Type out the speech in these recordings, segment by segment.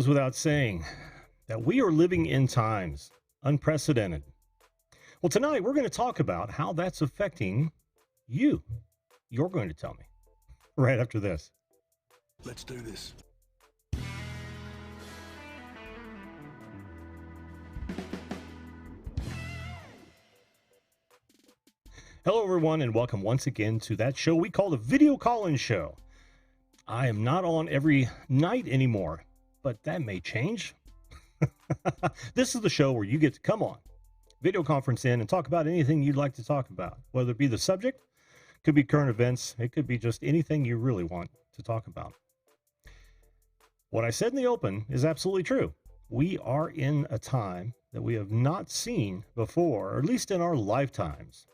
Goes without saying that we are living in times unprecedented. Well, tonight we're going to talk about how that's affecting you. You're going to tell me right after this. Let's do this. Hello, everyone, and welcome once again to that show we call the Video Call-In Show. I am not on every night anymore, but that may change. This is the show where you get to come on, video conference in, and talk about anything you'd like to talk about, whether it be the subject, could be current events, it could be just anything you really want to talk about. What I said in the open is absolutely true. We are in a time that we have not seen before, or at least in our lifetimes.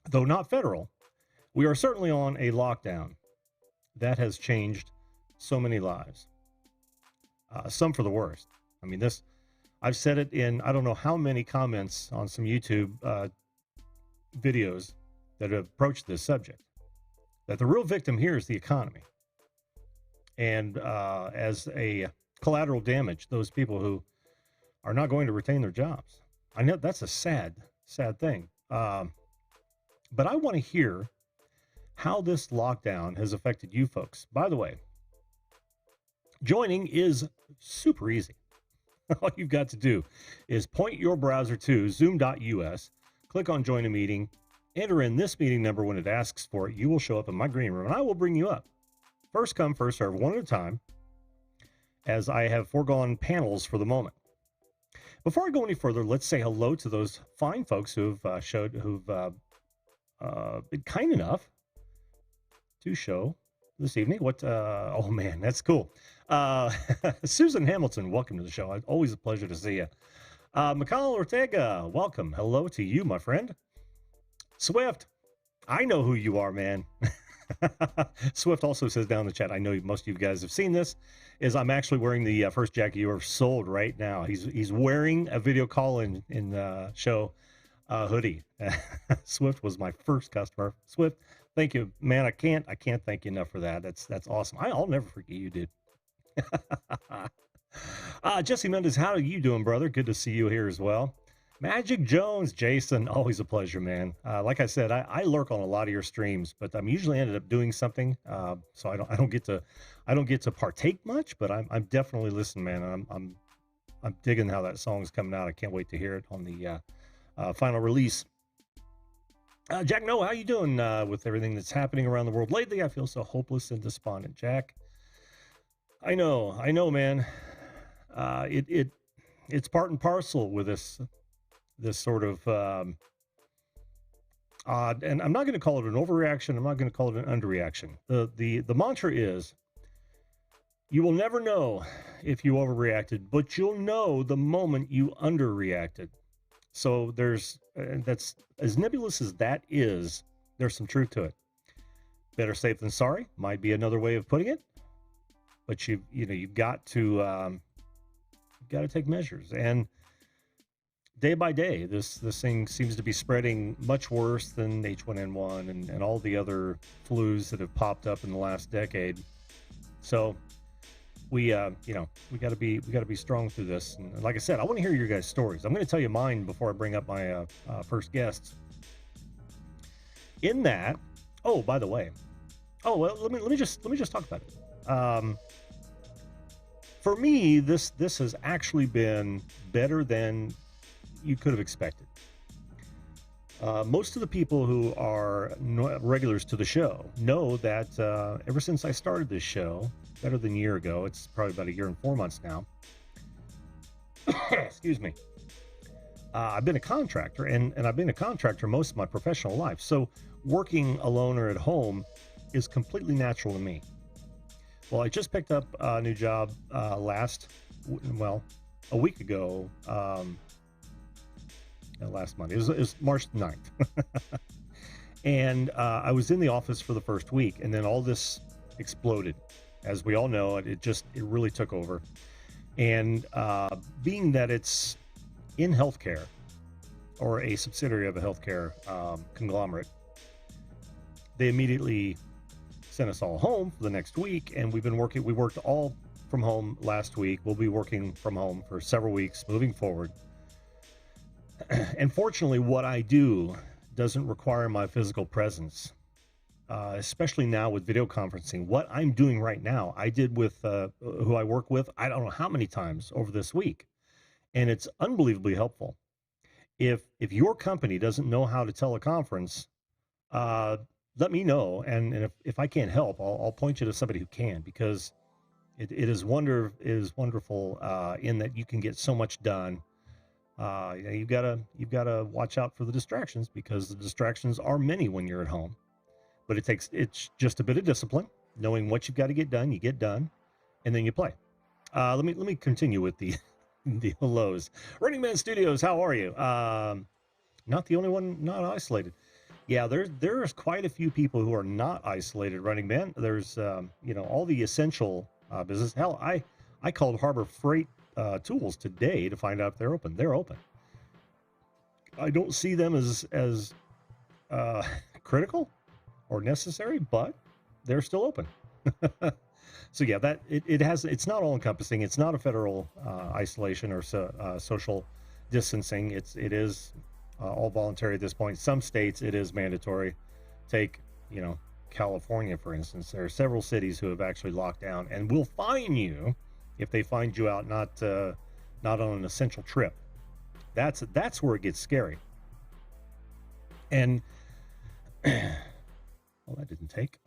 Though not federal, we are certainly on a lockdown that has changed so many lives. Some for the worst. I mean, I've said it in I don't know how many comments on some YouTube videos that have approached this subject, that the real victim here is the economy. And as a collateral damage, those people who are not going to retain their jobs. I know that's a sad, sad thing. But I want to hear how this lockdown has affected you folks. By the way, joining is super easy. All you've got to do is point your browser to zoom.us, click on join a meeting, enter in this meeting number when it asks for it. You will show up in my green room and I will bring you up. First come, first serve, one at a time, as I have foregone panels for the moment. Before I go any further, let's say hello to those fine folks who've been kind enough to show this evening. Oh man, that's cool. Susan Hamilton, welcome to the show. Always a pleasure to see you. Mikal Ortega, welcome. Hello to you, my friend. Swift, I know who you are, man. Swift also says down in the chat, I know most of you guys have seen this, is I'm actually wearing the first jacket you ever sold right now. He's wearing a video call in show hoodie. Swift was my first customer. Swift, thank you, man. I can't thank you enough for that. That's awesome. I'll never forget you, dude. Jesse Mendez, how are you doing, brother? Good to see you here as well. Magic Jones, Jason, always a pleasure, man. Like I said, I lurk on a lot of your streams, but I'm usually ended up doing something, so I don't get to partake much. But I'm definitely listening, man. I'm digging how that song's coming out. I can't wait to hear it on the final release. Jack Noah, how you doing with everything that's happening around the world lately? I feel so hopeless and despondent, Jack. I know, man. It's part and parcel with this sort of odd, and I'm not going to call it an overreaction. I'm not going to call it an underreaction. The mantra is, you will never know if you overreacted, but you'll know the moment you underreacted. So that's as nebulous as that is, there's some truth to it. Better safe than sorry might be another way of putting it, but you've got to take measures. And day by day, this thing seems to be spreading much worse than H1N1 and all the other flus that have popped up in the last decade. So we got to be strong through this. And like I said, I want to hear your guys' stories. I'm going to tell you mine before I bring up my first guests. In that, oh, by the way, let me just talk about it. For me, this has actually been better than you could have expected. Most of the people who are regulars to the show know that ever since I started this show, better than a year ago, it's probably about a year and 4 months now. Excuse me. I've been a contractor, and I've been a contractor most of my professional life. So working alone or at home is completely natural to me. Well, I just picked up a new job a week ago. Last Monday. It was March 9th. And I was in the office for the first week, and then all this exploded. As we all know, it really took over. And being that it's in healthcare, or a subsidiary of a healthcare conglomerate, they immediately sent us all home for the next week, and we worked all from home last week. We'll be working from home for several weeks moving forward. And fortunately, what I do doesn't require my physical presence, especially now with video conferencing. What I'm doing right now, I did with who I work with, I don't know how many times over this week. And it's unbelievably helpful. If your company doesn't know how to teleconference, let me know. And if I can't help, I'll point you to somebody who can, because it is wonderful in that you can get so much done. You've gotta watch out for the distractions, because the distractions are many when you're at home. But it's just a bit of discipline, knowing what you've got to get done. You get done, and then you play. Let me continue with the the hellos. Running Man Studios, how are you? Not the only one not isolated. Yeah, there's quite a few people who are not isolated, Running Man. There's all the essential business. Hell, I called Harbor Freight Tools today to find out if they're open. They're open. I don't see them as critical or necessary, but they're still open. So yeah, it's not all encompassing. It's not a federal isolation or social distancing. It is all voluntary at this point. Some states it is mandatory. Take California, for instance. There are several cities who have actually locked down and will fine you if they find you out not on an essential trip. That's where it gets scary. And well, that didn't take.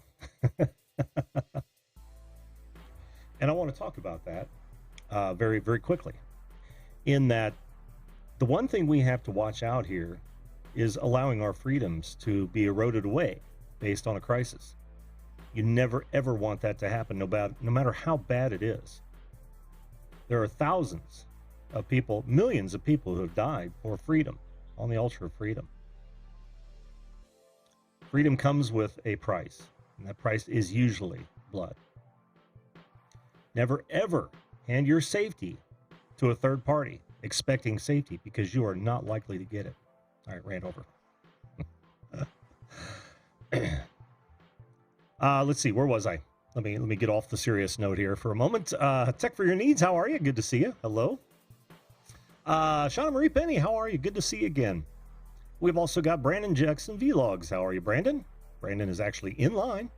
And I want to talk about that very, very quickly. In that, the one thing we have to watch out here is allowing our freedoms to be eroded away based on a crisis. You never, ever want that to happen, no matter how bad it is. There are thousands of people, millions of people who have died for freedom, on the altar of freedom. Freedom comes with a price, and that price is usually blood. Never, ever hand your safety to a third party expecting safety, because you are not likely to get it. All right, ran over. Let's see, where was I? Let me get off the serious note here for a moment. Tech for Your Needs, how are you? Good to see you. Hello. Shauna Marie Penny, how are you? Good to see you again. We've also got Brandon Jackson Vlogs. How are you, Brandon? Brandon is actually in line.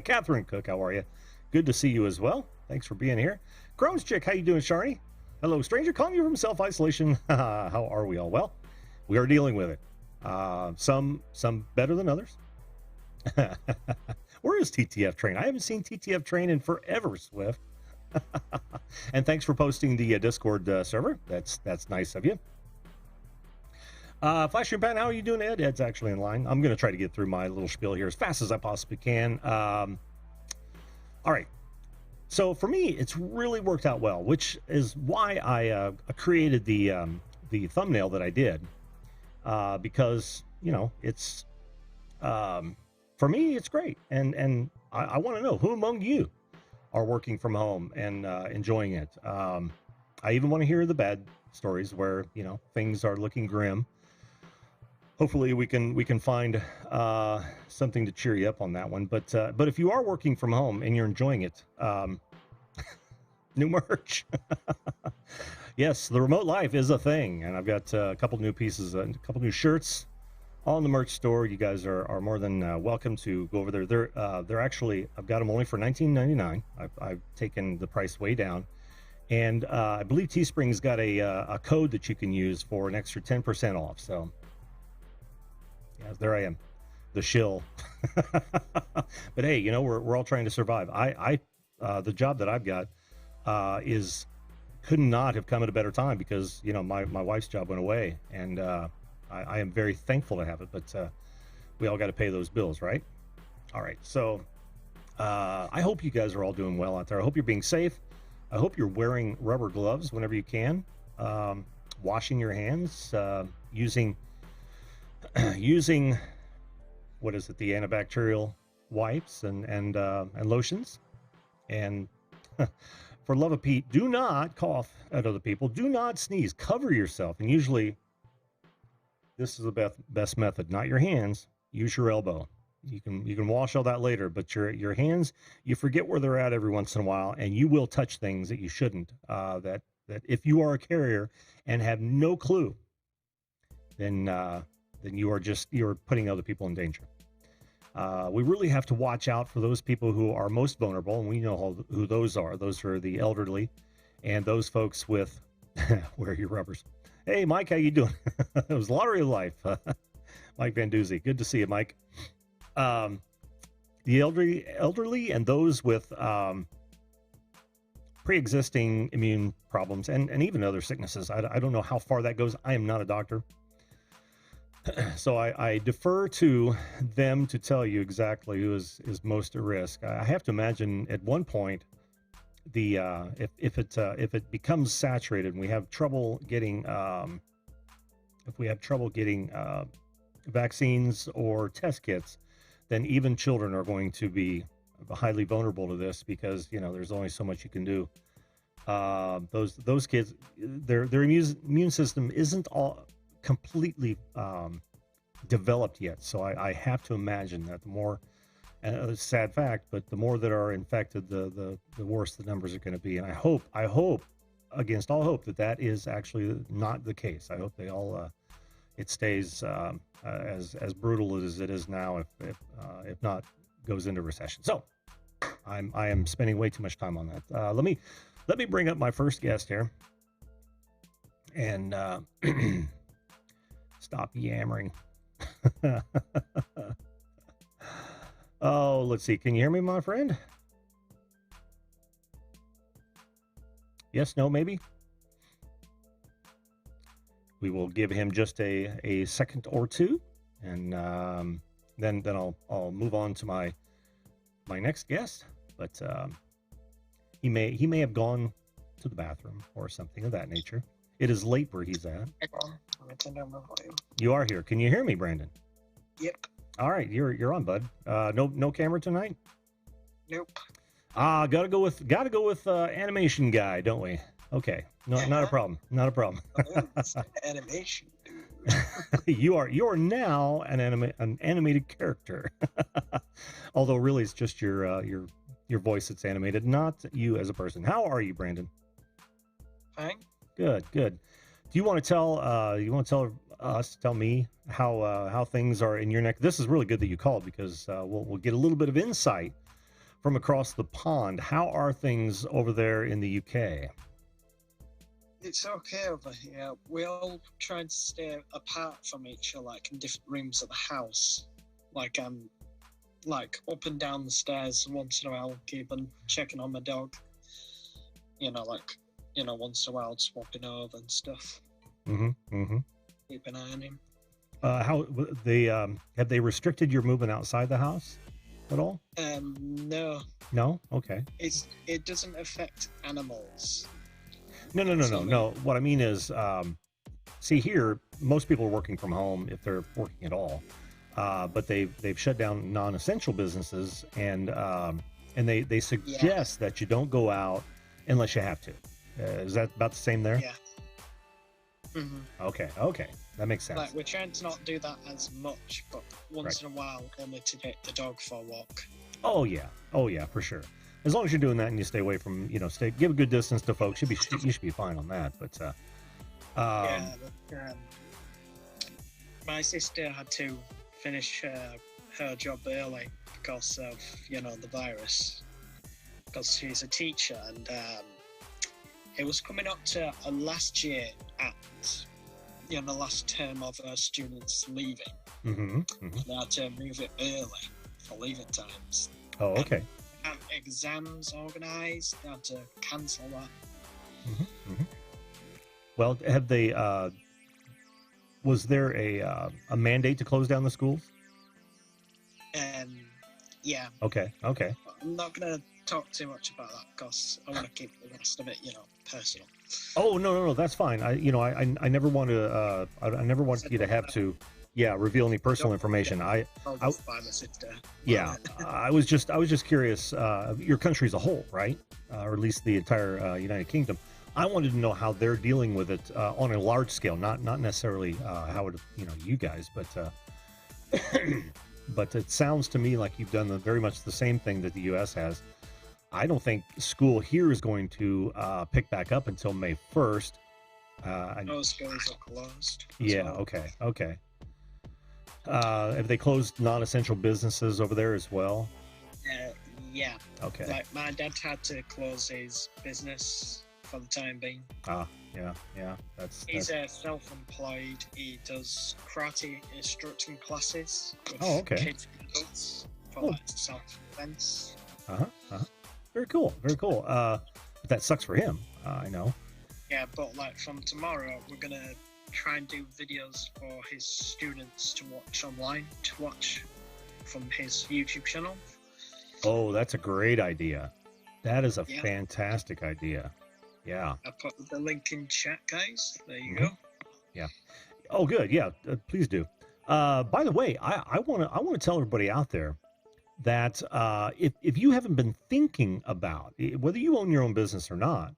Catherine Cook, how are you? Good to see you as well. Thanks for being here. Chrome's Chick, how you doing, Sharni? Hello, stranger, calling you from self-isolation. How are we all? Well, we are dealing with it. Some better than others. Where is TTF Train? I haven't seen TTF Train in forever, Swift. And thanks for posting the Discord server. That's nice of you. Flash Pan, how are you doing, Ed? Ed's actually in line. I'm going to try to get through my little spiel here as fast as I possibly can. All right. So for me, it's really worked out well, which is why I created the thumbnail that I did, because it's for me it's great, and I want to know who among you are working from home and enjoying it. I even want to hear the bad stories where things are looking grim. Hopefully we can find something to cheer you up on that one. But if you are working from home and you're enjoying it, new merch. Yes, the remote life is a thing, and I've got a couple new pieces, a couple new shirts on the merch store. You guys are more than welcome to go over there. They're actually, I've got them only for $19.99. I've taken the price way down, and I believe Teespring's got a code that you can use for an extra 10% off. So. Yeah, there I am, the shill. But hey, we're all trying to survive. The job that I've got could not have come at a better time, because my wife's job went away, and I am very thankful to have it. But we all got to pay those bills, right? All right, so I hope you guys are all doing well out there. I hope you're being safe. I hope you're wearing rubber gloves whenever you can, washing your hands, using what is it, the antibacterial wipes and lotions. And for love of Pete, do not cough at other people. Do not sneeze. Cover yourself. And usually this is the best method. Not your hands. Use your elbow. You can wash all that later, but your hands, you forget where they're at every once in a while, and you will touch things that you shouldn't. That if you are a carrier and have no clue, then you're putting other people in danger. We really have to watch out for those people who are most vulnerable, and we know who those are. Those are the elderly, and those folks with where are your rubbers? Hey, Mike, how you doing? It was Lottery of Life. Mike Van Doozy. Good to see you, Mike. The elderly and those with pre-existing immune problems and even other sicknesses. I don't know how far that goes. I am not a doctor. So I defer to them to tell you exactly who is most at risk. I have to imagine at one point if it becomes saturated and we have trouble getting vaccines or test kits, then even children are going to be highly vulnerable to this because there's only so much you can do. Those kids, their immune system isn't all completely developed yet, so I have to imagine that the more, and it's a sad fact, but the more that are infected, the worse the numbers are going to be. And I hope against all hope that is actually not the case. I hope they all it stays as brutal as it is now, if not goes into recession. So I am spending way too much time on that. Let me bring up my first guest here and stop yammering. Oh, let's see. Can you hear me, my friend? Yes, no, maybe. We will give him just a second or two, and then I'll move on to my next guest. But he may have gone to the bathroom or something of that nature. It is late where he's at. Let me turn down my volume. You are here. Can you hear me, Brandon? Yep. All right, you're on, bud. No camera tonight? Nope. Gotta go with animation guy, don't we? Okay. No, not a problem. Not a problem. It's an animation, dude. You are now an animated character. Although really it's just your voice that's animated, not you as a person. How are you, Brandon? Fine. Good. Do you want to tell me how things are in your neck? This is really good that you called because we'll get a little bit of insight from across the pond. How are things over there in the UK? It's okay over here. We all try to stay apart from each other, like in different rooms of the house. Like up and down the stairs once in a while, keep on checking on my dog. Once in a while swapping over and stuff. Keep an eye on him. How they have they restricted your movement outside the house at all? No. No? Okay. It doesn't affect animals. No. What I mean is, see here, most people are working from home if they're working at all, but they've shut down non-essential businesses, and they suggest that you don't go out unless you have to. Is that about the same there? Yeah. Mm-hmm. Okay, that makes sense. Like, we're trying to not do that as much, but once in a while, only to take the dog for a walk. Oh yeah, for sure. As long as you're doing that and you stay away from, give a good distance to folks, you should be fine on that. But my sister had to finish her job early because of the virus, because she's a teacher, and it was coming up to last year at the last term of her students leaving. They had to move it early for leaving times. Oh, okay. And exams organised, they had to cancel that. Well, have they? Was there a mandate to close down the schools? Yeah. Okay. I'm not going to talk too much about that because I want to keep the rest of it, personal. Oh no, that's fine. I never want to. I never want you to have to. Yeah, reveal any personal information. I was just curious. Your country as a whole, right? Or at least the entire United Kingdom. I wanted to know how they're dealing with it on a large scale, not necessarily how it, you guys, but but it sounds to me like you've done very much the same thing that the U.S. has. I don't think school here is going to pick back up until May 1st. No schools are closed. Yeah, well. okay. Have they closed non-essential businesses over there as well? Yeah. Okay. Like my dad had to close his business for the time being. Yeah. He's self-employed. He does karate instructing classes with kids and adults for like self-defense. Very cool. But that sucks for him. I know. Yeah, but like from tomorrow, we're gonna try and do videos for his students to watch online, to watch from his YouTube channel. Oh, that's a great idea. That is a fantastic idea. Yeah. I put the link in chat, guys. There you go. Yeah. Oh, good. Yeah, please do. By the way, I want to tell everybody out there that if you haven't been thinking about, whether you own your own business or not,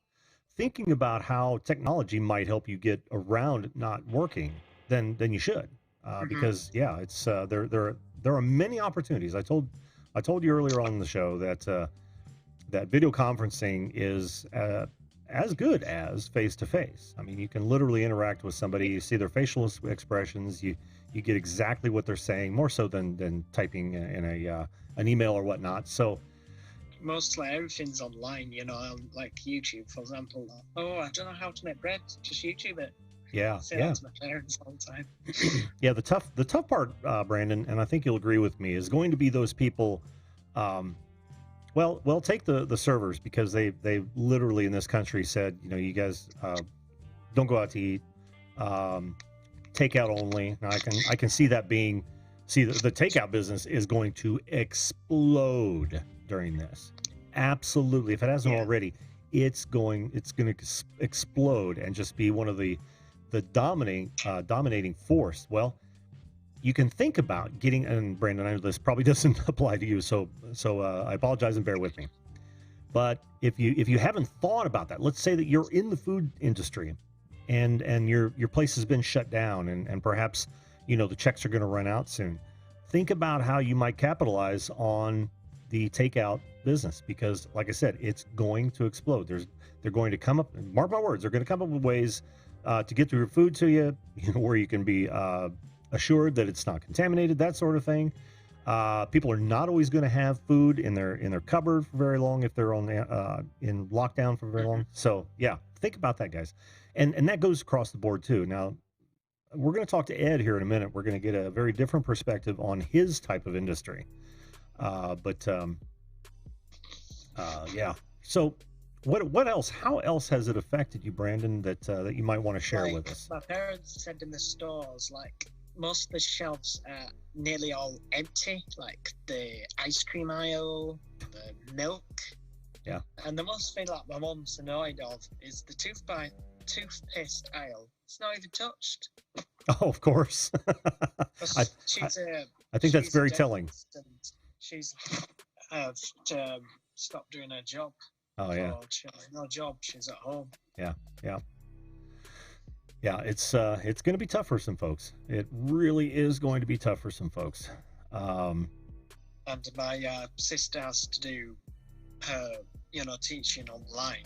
thinking about how technology might help you get around not working, then you should, because it's there are many opportunities. I told you earlier on the show that that video conferencing is as good as face-to-face. I mean, you can literally interact with somebody, you see their facial expressions, you get exactly what they're saying, more so than typing in an email or whatnot. So mostly everything's online, you know, like YouTube, for example. Oh, I don't know how to make bread, just YouTube it. Yeah, I say that to my parents all the time. Yeah, the tough part, Brandon, and I think you'll agree with me, is going to be those people. Well, take the servers, because they literally in this country said, you know, you guys don't go out to eat, takeout only. Now I can see that being, the takeout business is going to explode during this. Absolutely, if it hasn't already, it's going to explode and just be one of the dominating force. Well, you can think about getting, and Brandon, I know this probably doesn't apply to you, so I apologize and bear with me. But if you haven't thought about that, let's say that you're in the food industry, and your place has been shut down, and perhaps, you know, the checks are going to run out soon. Think about how you might capitalize on the takeout business, because, like I said, it's going to explode. They're going to come up, mark my words, they're going to come up with ways to get your food to you, where you can be assured that it's not contaminated, that sort of thing. People are not always going to have food in their cupboard for very long if they're on in lockdown for very long. So yeah, think about that, guys, and that goes across the board too. Now, we're going to talk to Ed here in a minute. We're going to get a very different perspective on his type of industry. Yeah. So what else? How else has it affected you, Brandon, that you might want to share with us? My parents said in the stores, like, most of the shelves are nearly all empty, like the ice cream aisle, the milk. Yeah. And the most thing like my mum's annoyed of is the toothpaste aisle. It's not even touched. Oh, of course. I think that's very telling. She's stopped doing her job. Oh yeah. No job. She's at home. Yeah. It's going to be tough for some folks. It really is going to be tough for some folks. And my sister has to do her, teaching online.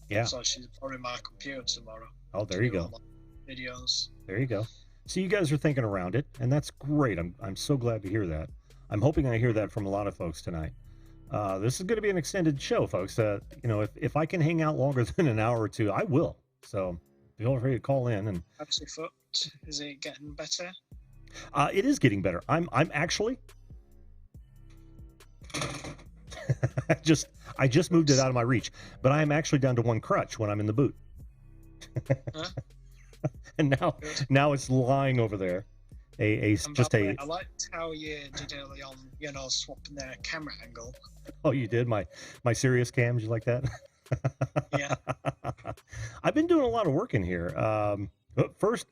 Yeah. So she's borrowing my computer tomorrow. Oh, there you go. Videos. There you go. So you guys are thinking around it, and that's great. I'm so glad to hear that. I'm hoping I hear that from a lot of folks tonight. This is going to be an extended show, folks. If I can hang out longer than an hour or two, I will. So feel free to call in. And how's your foot? Is it getting better? It is getting better. I'm actually I just moved it out of my reach, but I am actually down to one crutch when I'm in the boot. Huh? And now it's lying over there. I liked how you did early on, swapping the camera angle. Oh, you did? My serious cams, you like that? Yeah. I've been doing a lot of work in here. First,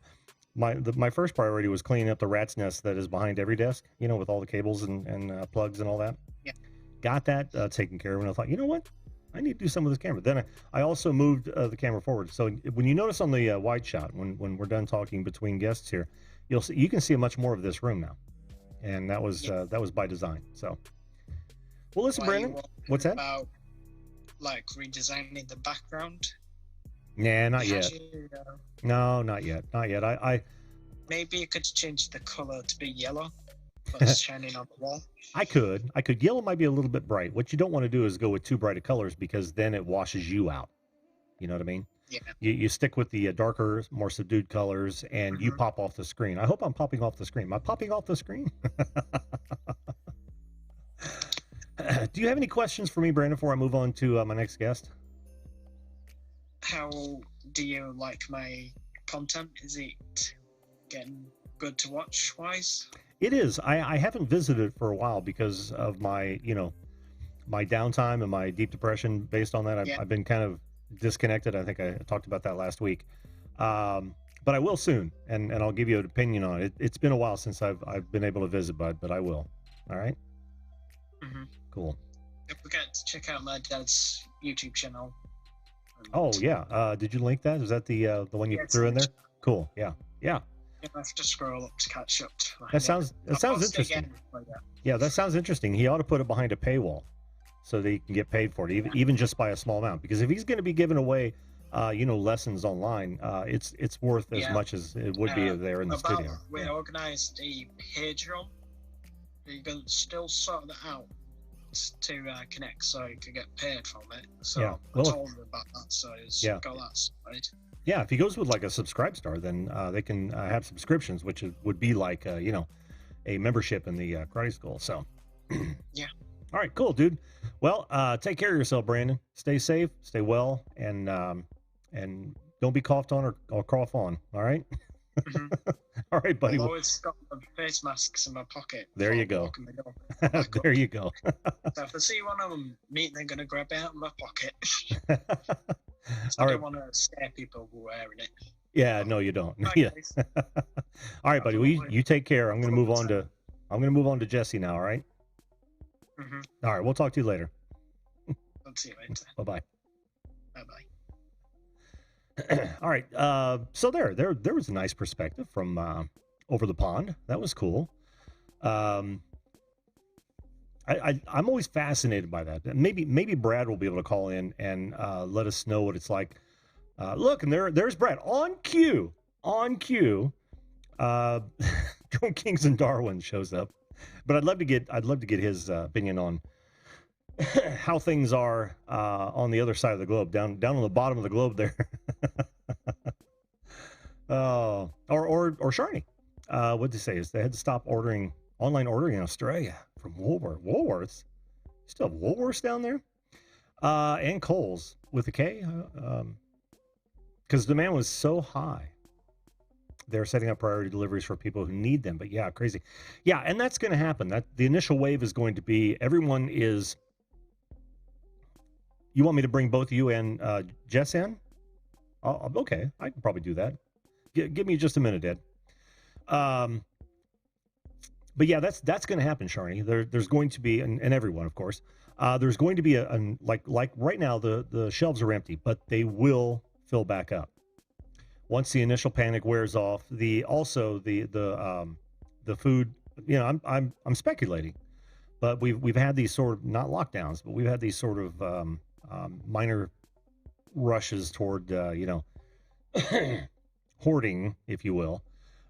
my first priority was cleaning up the rat's nest that is behind every desk, with all the cables and plugs and all that. Yeah. Got that taken care of, and I thought, you know what? I need to do some of this camera. Then I also moved the camera forward. So when you notice on the wide shot, when we're done talking between guests here, you can see much more of this room now. and that was by design. So, well, listen, Why Brandon, you what's that? About like redesigning the background? Nah, not Had yet. you, No, not yet. Not yet. I maybe you could change the color to be yellow, but it's shining on the wall. I could. Yellow might be a little bit bright. What you don't want to do is go with too bright of colors, because then it washes you out. You know what I mean? Yeah. You stick with the darker, more subdued colors, and you pop off the screen. I hope I'm popping off the screen. Am I popping off the screen? Do you have any questions for me, Brandon, before I move on to my next guest? How do you like my content? Is it getting good to watch wise? It is. I haven't visited for a while because of my, my downtime and my deep depression. Based on that, I've been kind of disconnected. I think I talked about that last week. But I will soon, and I'll give you an opinion on it. It's been a while since I've been able to visit, bud, but I will. All right? Cool. Don't forget to check out my dad's YouTube channel. Oh, yeah. Did you link that? Is that the one you threw in there? Cool. Yeah. Yeah. You have to scroll up to catch up. That sounds interesting. Yeah, that sounds interesting. He ought to put it behind a paywall so that he can get paid for it, even just by a small amount. Because if he's going to be giving away, lessons online, it's worth as much as it would be there in the studio. We organised a Patreon. You can still sort that out to connect, so you can get paid from it. So I told him about that. So he's got that sorted. Yeah, if he goes with like a subscribe star, then they can have subscriptions, which would be like a membership in the karate school. So yeah. All right, cool, dude. Well, take care of yourself, Brandon. Stay safe, stay well, and don't be coughed on or cough on. All right. All right, buddy. I've always got the face masks in my pocket. There you go. There you go. So if I see one of them meet, they're going to grab it out of my pocket. I don't want to scare people wearing it. Yeah, no, you don't. Yeah. All right, buddy. Well, you take care. I'm going to move on to Jesse now. All right. All right. We'll talk to you later. I'll see you later. Bye-bye. Bye-bye. All right. So there was a nice perspective from over the pond. That was cool. I'm always fascinated by that. Maybe Brad will be able to call in and let us know what it's like. Look, and there's Brad on cue. Drone Kings and Darwin shows up, but I'd love to get his opinion on how things are on the other side of the globe, down on the bottom of the globe there. Or Sharni. What they say is they had to stop online ordering in Australia from Woolworths. You still have Woolworths down there? And Kohl's with a K, because demand was so high. They're setting up priority deliveries for people who need them. But yeah, crazy. Yeah, and that's going to happen. That the initial wave is going to be everyone is. You want me to bring both you and Jess in? Okay, I can probably do that. Give me just a minute, Ed. But yeah, that's going to happen, Sharni. There's going to be, and everyone, of course, there's going to be like right now the shelves are empty, but they will fill back up once the initial panic wears off. The food, I'm speculating, but we've had these sort of, not lockdowns, but we've had these sort of minor rushes toward hoarding, if you will,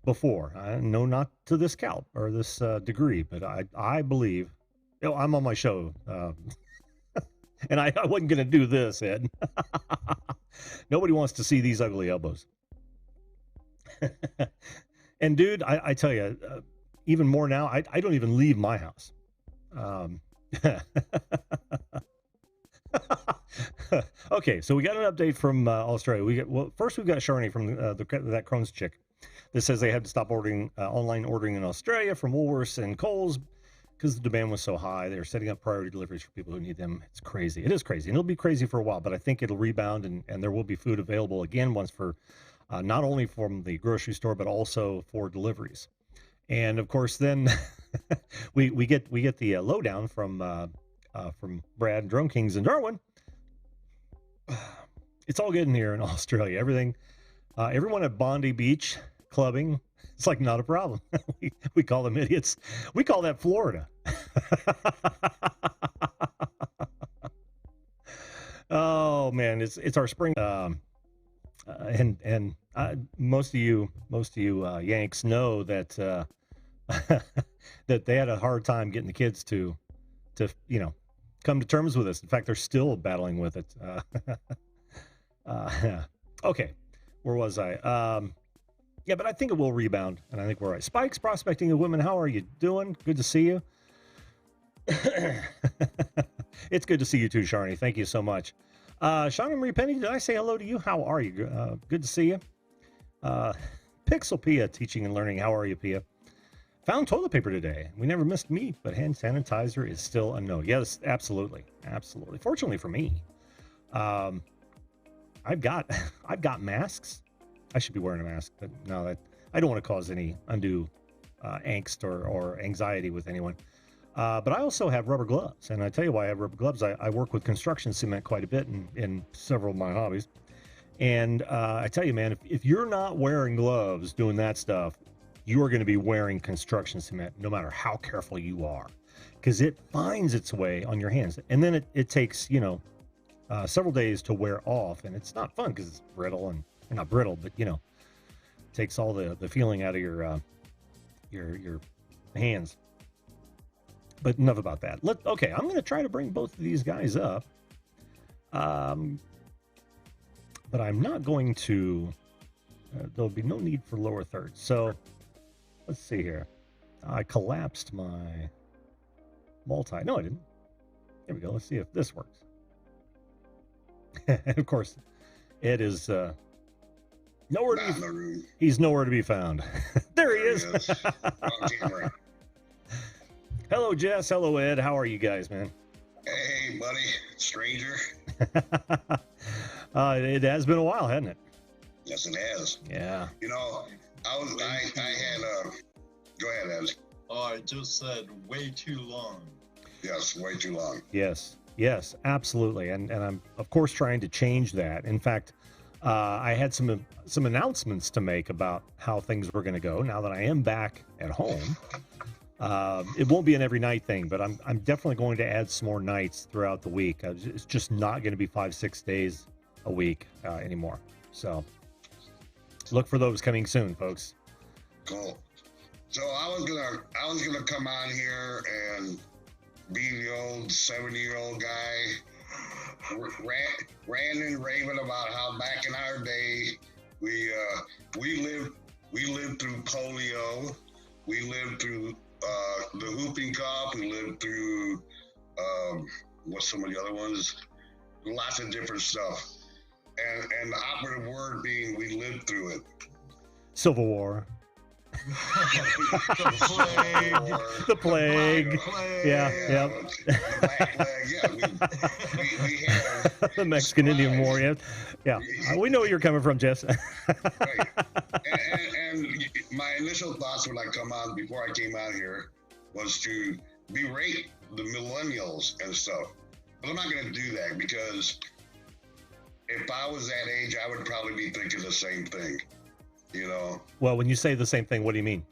before. No, not to this scalp or this degree, but I believe, I'm on my show, and I wasn't going to do this, Ed. Nobody wants to see these ugly elbows. And dude, I tell you, even more now, I don't even leave my house. Okay, so we got an update from Australia. First we've got Sharni from that Crohn's chick that says they had to stop online ordering in Australia from Woolworths and Kohl's because the demand was so high. They're setting up priority deliveries for people who need them. It's crazy. It is crazy, and it'll be crazy for a while, but I think it'll rebound, and there will be food available again once for not only from the grocery store but also for deliveries. And of course, then we get the lowdown from Brad and Drone Kings and Darwin. It's all good in here in Australia. Everyone at Bondi Beach clubbing It's like, not a problem. we call them idiots. We call that Florida. Oh man, it's our spring. And most of you Yanks know that that they had a hard time getting the kids to come to terms with this. In fact, they're still battling with it. Okay, where was I? Yeah, but I think it will rebound, and I think we're right. Spikes Prospecting of Women, how are you doing? Good to see you. It's good to see you too, Sharni. Thank you so much. Shauna Marie Penny, did I say hello to you? How are you? Good to see you. Pixel Pia, teaching and learning. How are you, Pia? Found toilet paper today. We never missed meat, but hand sanitizer is still a no. Yes, absolutely. Absolutely. Fortunately for me, I've got masks. I should be wearing a mask, but no, I don't want to cause any undue angst or anxiety with anyone. But I also have rubber gloves, and I tell you why I have rubber gloves. I work with construction cement quite a bit in several of my hobbies. And I tell you, man, if you're not wearing gloves doing that stuff, you are going to be wearing construction cement no matter how careful you are, because it finds its way on your hands. And then it takes, several days to wear off, and it's not fun because it's brittle and not brittle, but, takes all the feeling out of your hands. But enough about that. Okay, I'm going to try to bring both of these guys up. But I'm not going to, there'll be no need for lower thirds. So let's see here. I collapsed my multi. No, I didn't. There we go. Let's see if this works. And of course, Ed is nowhere to be. He's nowhere to be found. There he is. Hello, Jess. Hello, Ed. How are you guys, man? Hey, buddy, stranger. It has been a while, hasn't it? Yes, it has. Yeah. I had go ahead, Ed. Oh, I just said way too long. Yes, way too long. Yes, absolutely. And I'm, of course, trying to change that. In fact, I had some announcements to make about how things were going to go now that I am back at home. It won't be an every night thing, but I'm definitely going to add some more nights throughout the week. It's just not going to be 5-6 days a week anymore. So look for those coming soon, folks. Cool. So I was gonna come on here and be the old 70-year-old guy, ranting and raving about how back in our day we lived through polio, we lived through the whooping cough, we lived through what's some of the other ones, lots of different stuff, and the operative word being we lived through it. Civil War. The plague. Yeah. The Black Plague. Yeah, we had the Mexican Indian War. Yeah. We know where you're coming from, Jess. Right. And my initial thoughts when I before I came out here was to berate the millennials and stuff. But I'm not going to do that, because if I was that age, I would probably be thinking the same thing. Well, when you say the same thing, what do you mean?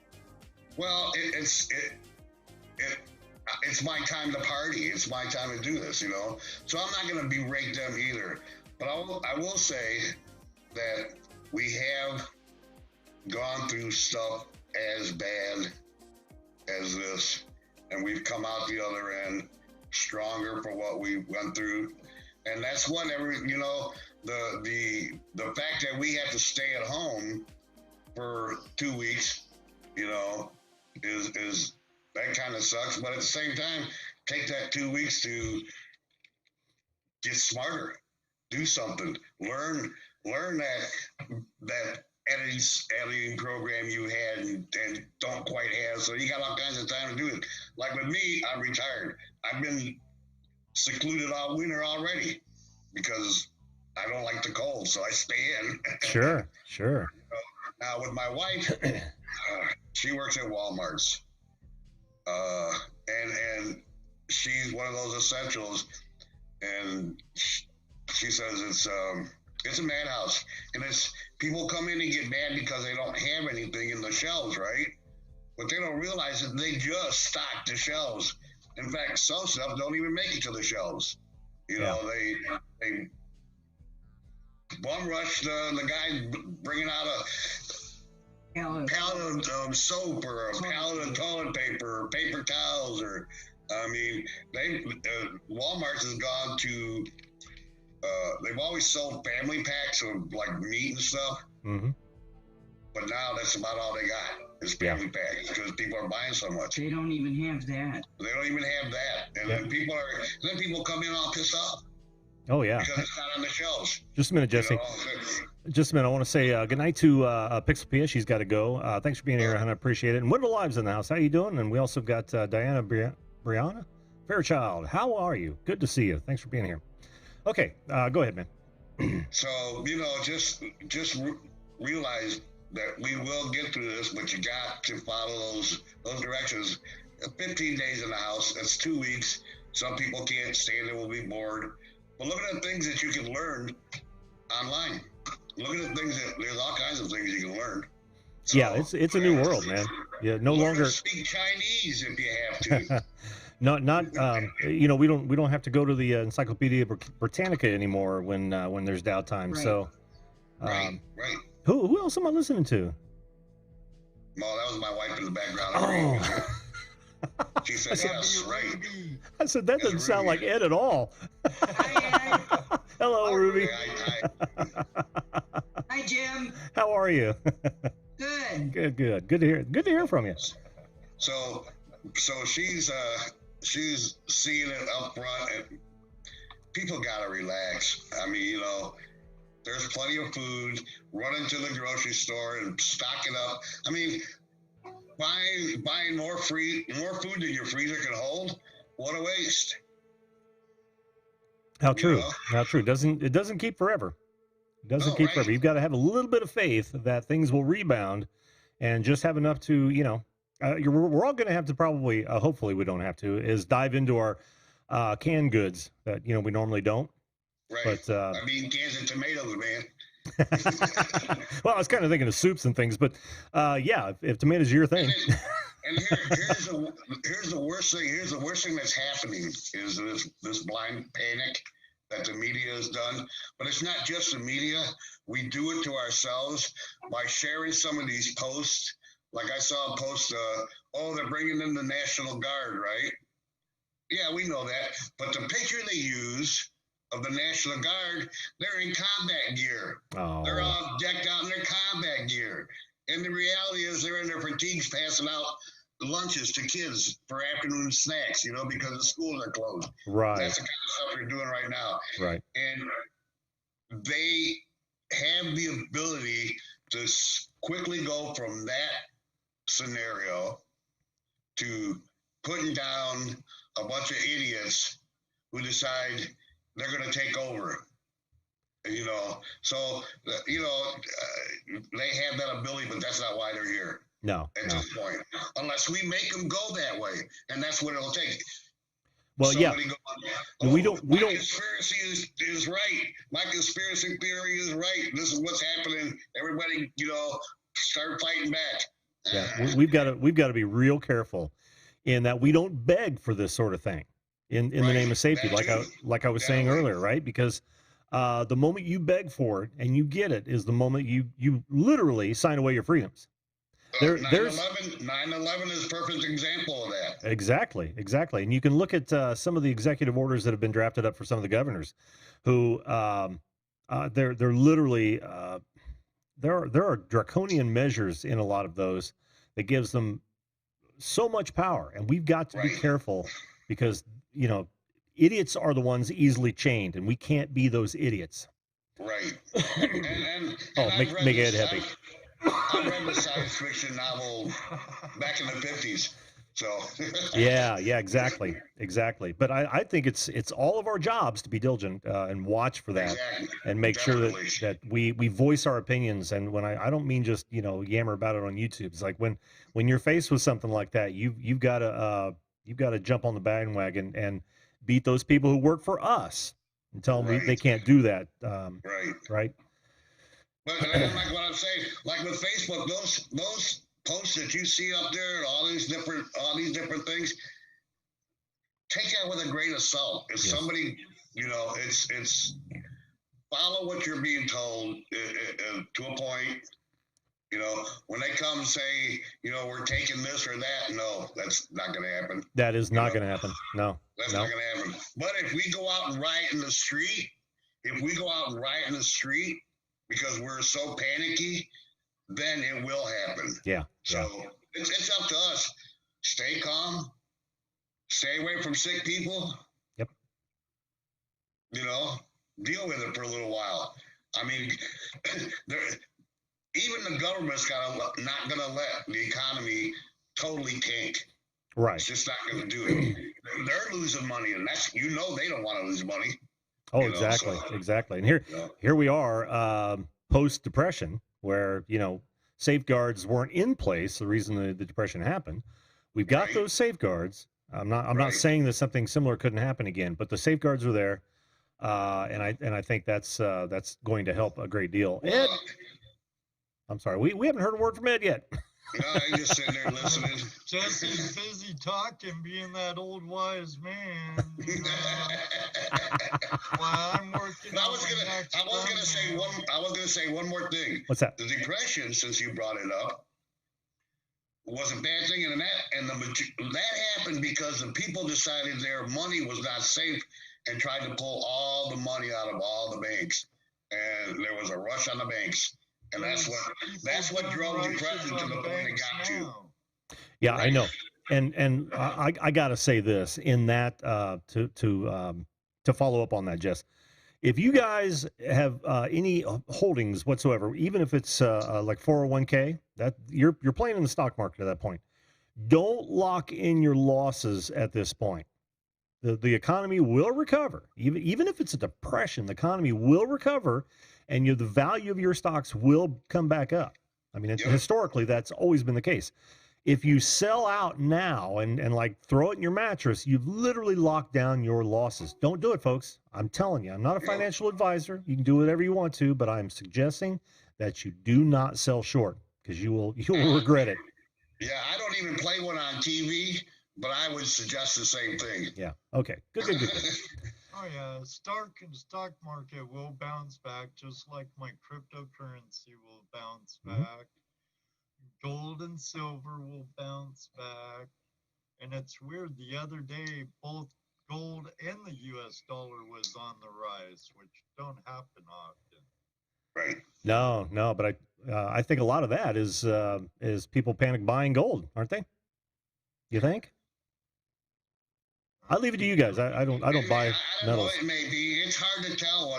Well, it's my time to party. It's my time to do this, So I'm not going to berate them either. But I will say that we have gone through stuff as bad as this, and we've come out the other end stronger for what we went through. And that's what the fact that we had to stay at home for 2 weeks, is that kind of sucks. But at the same time, take that 2 weeks to get smarter, do something, learn that editing program you had and don't quite have. So you got all kinds of time to do it. Like with me, I'm retired. I've been secluded all winter already because I don't like the cold, so I stay in. Sure. Now with my wife, she works at Walmart's, and she's one of those essentials, and she says It's a madhouse. And it's people come in and get mad because they don't have anything in the shelves, right? But they don't realize that they just stock the shelves. In fact, some stuff don't even make it to the shelves. You know, they bum rush the guy bringing out a pallet of soap or a pallet of toilet paper or paper towels, or I mean, Walmart has gone to. They've always sold family packs of like meat and stuff, but now that's about all they got is family packs because people are buying so much. They don't even have that. They don't even have that, and then people come in all pissed off. Oh yeah, because it's not on the shelves. Just a minute, Jesse. Just a minute. I want to say good night to Pixel Pia. She's got to go. Thanks for being here, and I appreciate it. And Wendell Live's in the house. How you doing? And we also got Diana Brianna Fairchild. How are you? Good to see you. Thanks for being here. Okay, go ahead, man. So, you know, just realize that we will get through this, but you got to follow those directions. 15 days in the house, that's 2 weeks. Some people can't stand it, will be bored. But look at the things that you can learn online. Look at the things there's all kinds of things you can learn. So, yeah, it's a new world, man. Yeah, no longer speak Chinese if you have to. Not you know, we don't have to go to the Encyclopedia Britannica anymore when there's downtime. Right. So, Right. who else am I listening to? Well, that was my wife in the background. Oh. She said, yes, right. I said, that doesn't sound like Ed at all. Hello, Ruby. Hi, Jim. How are you? Good. Good to hear. Good to hear from you. So she's seeing it up front, and people gotta relax. I mean, you know, there's plenty of food. Run into the grocery store and stock it up. I mean, buying more food than your freezer can hold. What a waste. How true. You know? How true. It doesn't keep forever. It doesn't keep forever. You've got to have a little bit of faith that things will rebound, and just have enough to, you know, we're all going to have to probably, hopefully we don't have to, is dive into our canned goods that, you know, we normally don't. Right. But I mean, cans of tomatoes, man. Well, I was kind of thinking of soups and things, but yeah, if tomatoes are your thing. And here's the worst thing. Here's the worst thing that's happening is this blind panic that the media has done. But it's not just the media. We do it to ourselves by sharing some of these posts. Like I saw a post, oh, they're bringing in the National Guard, right? Yeah, we know that. But the picture they use of the National Guard, they're in combat gear. Oh. They're all decked out in their combat gear. And the reality is they're in their fatigues passing out lunches to kids for afternoon snacks, you know, because the schools are closed. Right. That's the kind of stuff they're doing right now. Right. And they have the ability to quickly go from that scenario to putting down a bunch of idiots who decide they're going to take over. You know, so, you know, they have that ability, but that's not why they're here. No. At this point, unless we make them go that way, and that's what it'll take. Well, somebody yeah. We don't. Conspiracy is right. My conspiracy theory is right. This is what's happening. Everybody, you know, start fighting back. Yeah, we've got to be real careful in that we don't beg for this sort of thing in the name of safety, like I was saying earlier, right? Because the moment you beg for it and you get it is the moment you literally sign away your freedoms. 9/11 is a perfect example of that. Exactly. And you can look at some of the executive orders that have been drafted up for some of the governors, who they're literally there are draconian measures in a lot of those that gives them so much power, and we've got to be careful because, you know, idiots are the ones easily chained, and we can't be those idiots. Right. Make Ed happy. I read the science fiction novel back in the 50s. So yeah, exactly. But I think it's all of our jobs to be diligent and watch for that, and make sure that we voice our opinions. And when I don't mean just, you know, yammer about it on YouTube. It's like when you're faced with something like that, you've got to jump on the bandwagon and beat those people who work for us and tell them they can't do that. Right. But like what I'm saying, like with Facebook, those posts that you see up there, all these different things, take that with a grain of salt. If somebody, it's follow what you're being told to a point. When they come and say, we're taking this or that, no, that's not going to happen. That is not going to happen. No. That's not going to happen. But if we go out and riot in the street, because we're so panicky, then it will happen. Yeah. So it's up to us. Stay calm. Stay away from sick people. Yep. Deal with it for a little while. I mean, even the government's not going to let the economy totally tank. Right. It's just not going to do it. They're losing money, and that's they don't want to lose money. Oh, exactly, exactly. And here we are, post-depression, where safeguards weren't in place. The reason the depression happened, we've got those safeguards. I'm not saying that something similar couldn't happen again, but the safeguards are there, and I think that's going to help a great deal. Ed, I'm sorry, we haven't heard a word from Ed yet. No, I'm just sitting there listening. Jesse's busy talking, being that old wise man. While I'm working. I was gonna say one more thing. What's that? The depression, since you brought it up, was a bad thing, and that happened because the people decided their money was not safe and tried to pull all the money out of all the banks, and there was a rush on the banks. And that's what drove depression to the point it got you. Yeah, I know, and I gotta say this in that to follow up on that, Jess. If you guys have any holdings whatsoever, even if it's like 401k, that you're playing in the stock market at that point. Don't lock in your losses at this point. The economy will recover, even if it's a depression. The economy will recover. And the value of your stocks will come back up. I mean, historically, that's always been the case. If you sell out now and like throw it in your mattress, you've literally locked down your losses. Don't do it, folks. I'm telling you, I'm not a financial advisor. You can do whatever you want to, but I'm suggesting that you do not sell short because you will regret it. Yeah, I don't even play one on TV, but I would suggest the same thing. Yeah. Okay. Good. Oh yeah, stock market will bounce back, just like my cryptocurrency will bounce back. Gold and silver will bounce back. And it's weird, the other day, both gold and the US dollar was on the rise, which don't happen often. Right. No, but I think a lot of that is people panic buying gold, aren't they? You think? I'll leave it to you guys. I don't buy metals. It may be. It's hard to tell.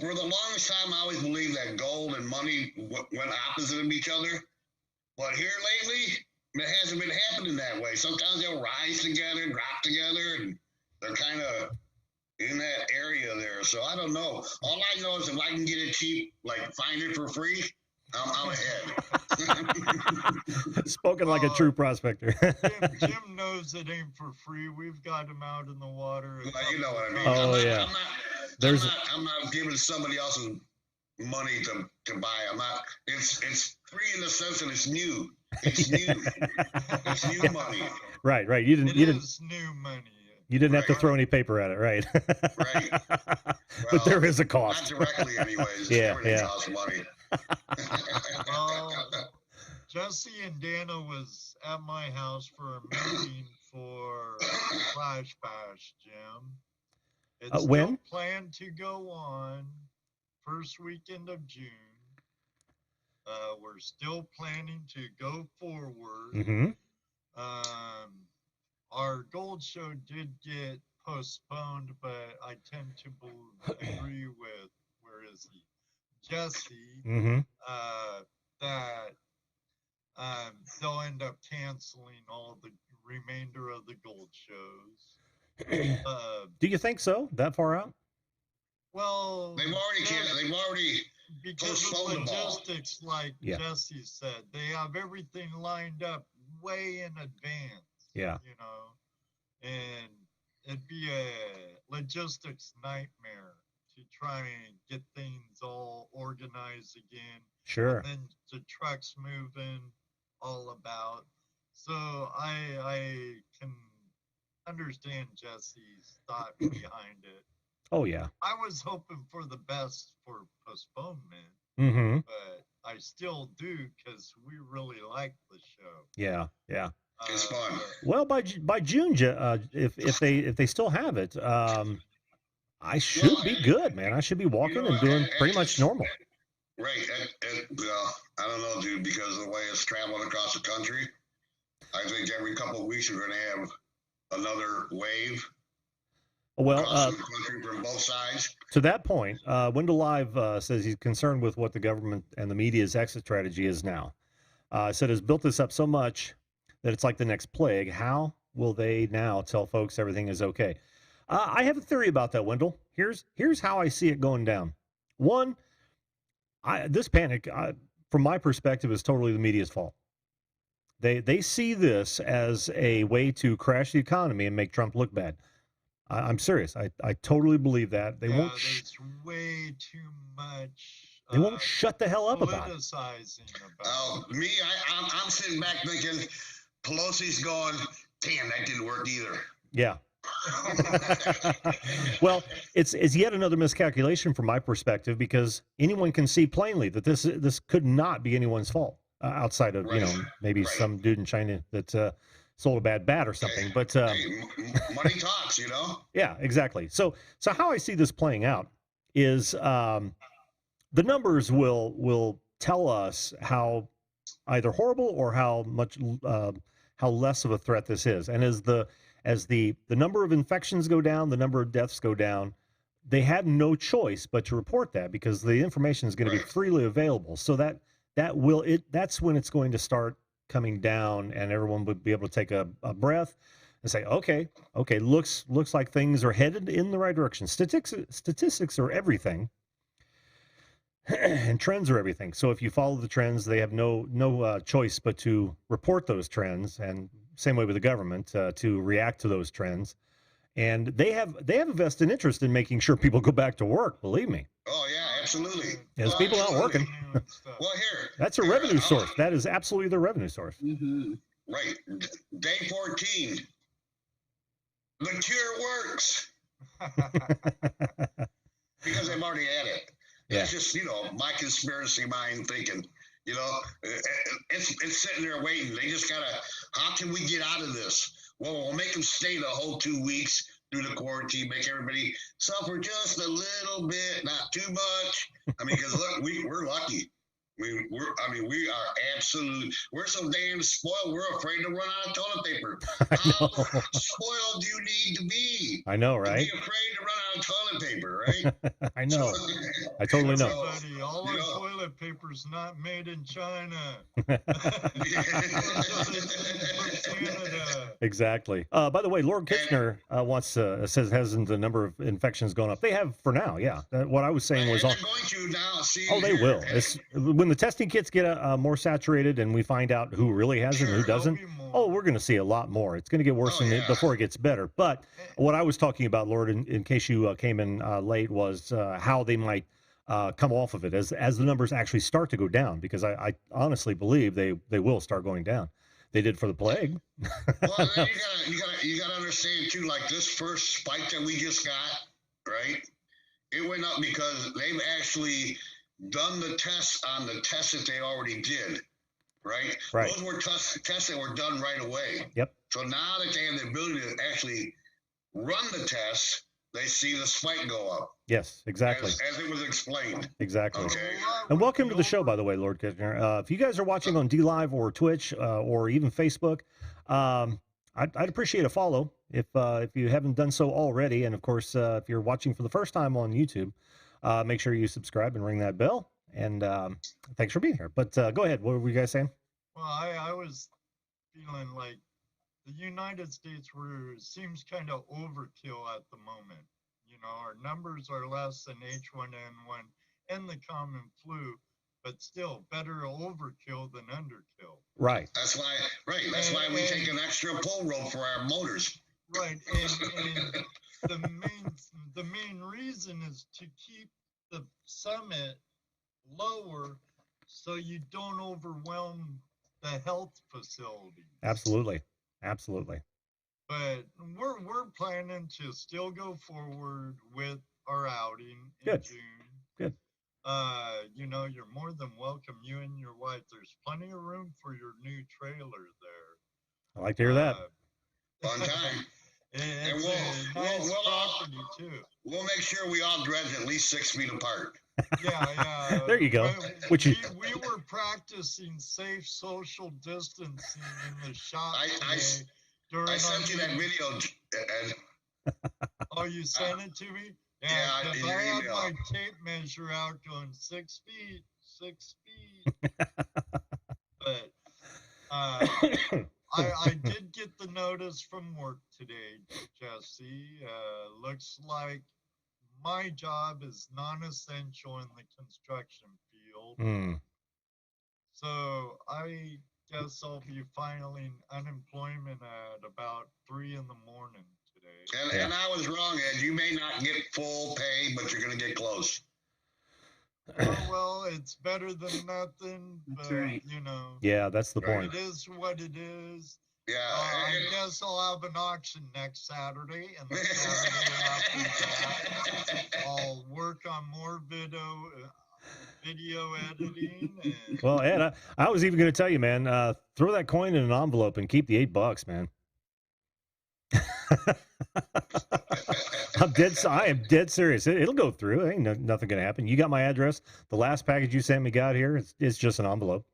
For the longest time, I always believed that gold and money went opposite of each other. But here lately, it hasn't been happening that way. Sometimes they'll rise together, drop together, and they're kind of in that area there. So I don't know. All I know is if I can get it cheap, like find it for free, I'm ahead. Spoken like a true prospector. Jim knows it ain't for free. We've got him out in the water. You know what I mean. Oh, yeah. I'm not giving somebody else's money to buy. I'm not. It's free in the sense that it's new. It's new. It's new money. Right. You didn't. It's new money. You didn't have to throw any paper at it, right? Right. But there is a cost. Not directly, anyways. Everything costs money. Jesse and Dana was at my house for a meeting for Flash Bash, Jim. It's when? still planned to go on first weekend of June. We're still planning to go forward. Mm-hmm. Our gold show did get postponed, but I tend to agree with, where is he? Jesse, that they'll end up canceling all the remainder of the gold shows. Do you think so? That far out? Well, they've already because of logistics, like Jesse said, they have everything lined up way in advance. Yeah. And it'd be a logistics nightmare. to try and get things all organized again. Sure. And then the trucks moving all about. So I can understand Jesse's thought behind it. Oh, yeah. I was hoping for the best for postponement, Mm-hmm. but I still do because we really like the show. Yeah, yeah. It's fun. Well, by June, if they still have it, I should be good, man. I should be walking and doing pretty much normal. Right. I don't know, dude, because of the way it's traveling across the country. I think every couple of weeks we're going to have another wave. Well, across the country from both sides. To that point, Wendell Live says he's concerned with what the government and the media's exit strategy is now. Said has built this up so much that it's like the next plague. How will they now tell folks everything is okay? I have a theory about that, Wendell. Here's how I see it going down. One, this panic, from my perspective, is totally the media's fault. They see this as a way to crash the economy and make Trump look bad. I'm serious. I totally believe that. They won't. There's way too much. They won't shut the hell up about it. Politicizing about Oh, me, I'm sitting back thinking, Pelosi's going, damn, that didn't work either. Yeah. Well, it's yet another miscalculation from my perspective, because anyone can see plainly that this could not be anyone's fault outside of maybe some dude in China that sold a bad bat or something. But money talks, Yeah, exactly. So how I see this playing out is the numbers will tell us how either horrible or how less of a threat this is. And as the number of infections go down, the number of deaths go down, they have no choice but to report that, because the information is going to be freely available. So that's when it's going to start coming down, and everyone would be able to take a breath and say, okay, looks like things are headed in the right direction. Statistics are everything. And trends are everything. So if you follow the trends, they have no choice but to report those trends, and same way with the government, to react to those trends. And they have a vested interest in making sure people go back to work. Believe me. Oh yeah, absolutely. There's people out working. Well, that's a revenue source. That is absolutely their revenue source. Mm-hmm. Right. Day 14. The cure works. Because they've already had it. Yeah. It's just, my conspiracy mind thinking, it's sitting there waiting. They just gotta, how can we get out of this? Well, we'll make them stay the whole 2 weeks through the quarantine, make everybody suffer just a little bit, not too much. I mean, because look, we're lucky. We are absolutely, we're so damn spoiled, we're afraid to run out of toilet paper. How spoiled do you need to be? I know, right? To be afraid to run out of toilet paper, right? I know. I totally know. Everybody, all our toilet paper's not made in China. Exactly. By the way, Lord Kitchener says hasn't the number of infections gone up? They have for now, yeah. What I was saying was, they're going to now. See, they will. When the testing kits get more saturated and we find out who really has it and who doesn't, we're going to see a lot more. It's going to get worse before it gets better. But what I was talking about, Lord, in case you came in late, was how they might come off of it as the numbers actually start to go down, because I honestly believe they will start going down. They did for the plague. Well, then you gotta understand too, like this first spike that we just got, right? It went up because they've actually done the tests on the tests that they already did, right? Those were tests that were done right away. Yep. So now that they have the ability to actually run the tests, they see the spike go up. Yes, exactly. As it was explained. Exactly. Okay. And welcome to the show, by the way, Lord Kitchener. If you guys are watching on DLive or Twitch or even Facebook, I'd appreciate a follow if you haven't done so already. And of course, if you're watching for the first time on YouTube, make sure you subscribe and ring that bell. And thanks for being here. But go ahead. What were you guys saying? Well, I was feeling like the United States seems kind of overkill at the moment. Our numbers are less than H1N1 and the common flu, but still better overkill than underkill. Right. That's why we take an extra pull rope for our motors. Right. And the main reason is to keep the summit lower so you don't overwhelm the health facilities. Absolutely. Absolutely. But we're planning to still go forward with our outing in Good. June. Good. You know, you're more than welcome, you and your wife. There's plenty of room for your new trailer there. I like to hear that. Fun time. It's a nice property too. We'll make sure we all dredge at least 6 feet apart. Yeah. There you go. We were practicing safe social distancing in the shop today. I sent you that video, Ed. Oh, you sent it to me? Yeah, because in I your had email. my tape measure out going 6 feet, 6 feet. But I did get the notice from work today, Jesse. Looks like my job is non-essential in the construction field. So I guess I'll be filing unemployment at about 3 in the morning today. And I was wrong, Ed. You may not get full pay, but you're going to get close. Oh, well, it's better than nothing, but, That's right. you know. Yeah, that's the point. It is what it is. Yeah. I guess I'll have an auction next Saturday, and the Saturday after that, I'll work on more video editing. And Well, Ed, I was even going to tell you, man, throw that coin in an envelope and keep the $8, man. I am dead serious. It'll go through. Ain't nothing going to happen. You got my address. The last package you sent me got here. It's just an envelope.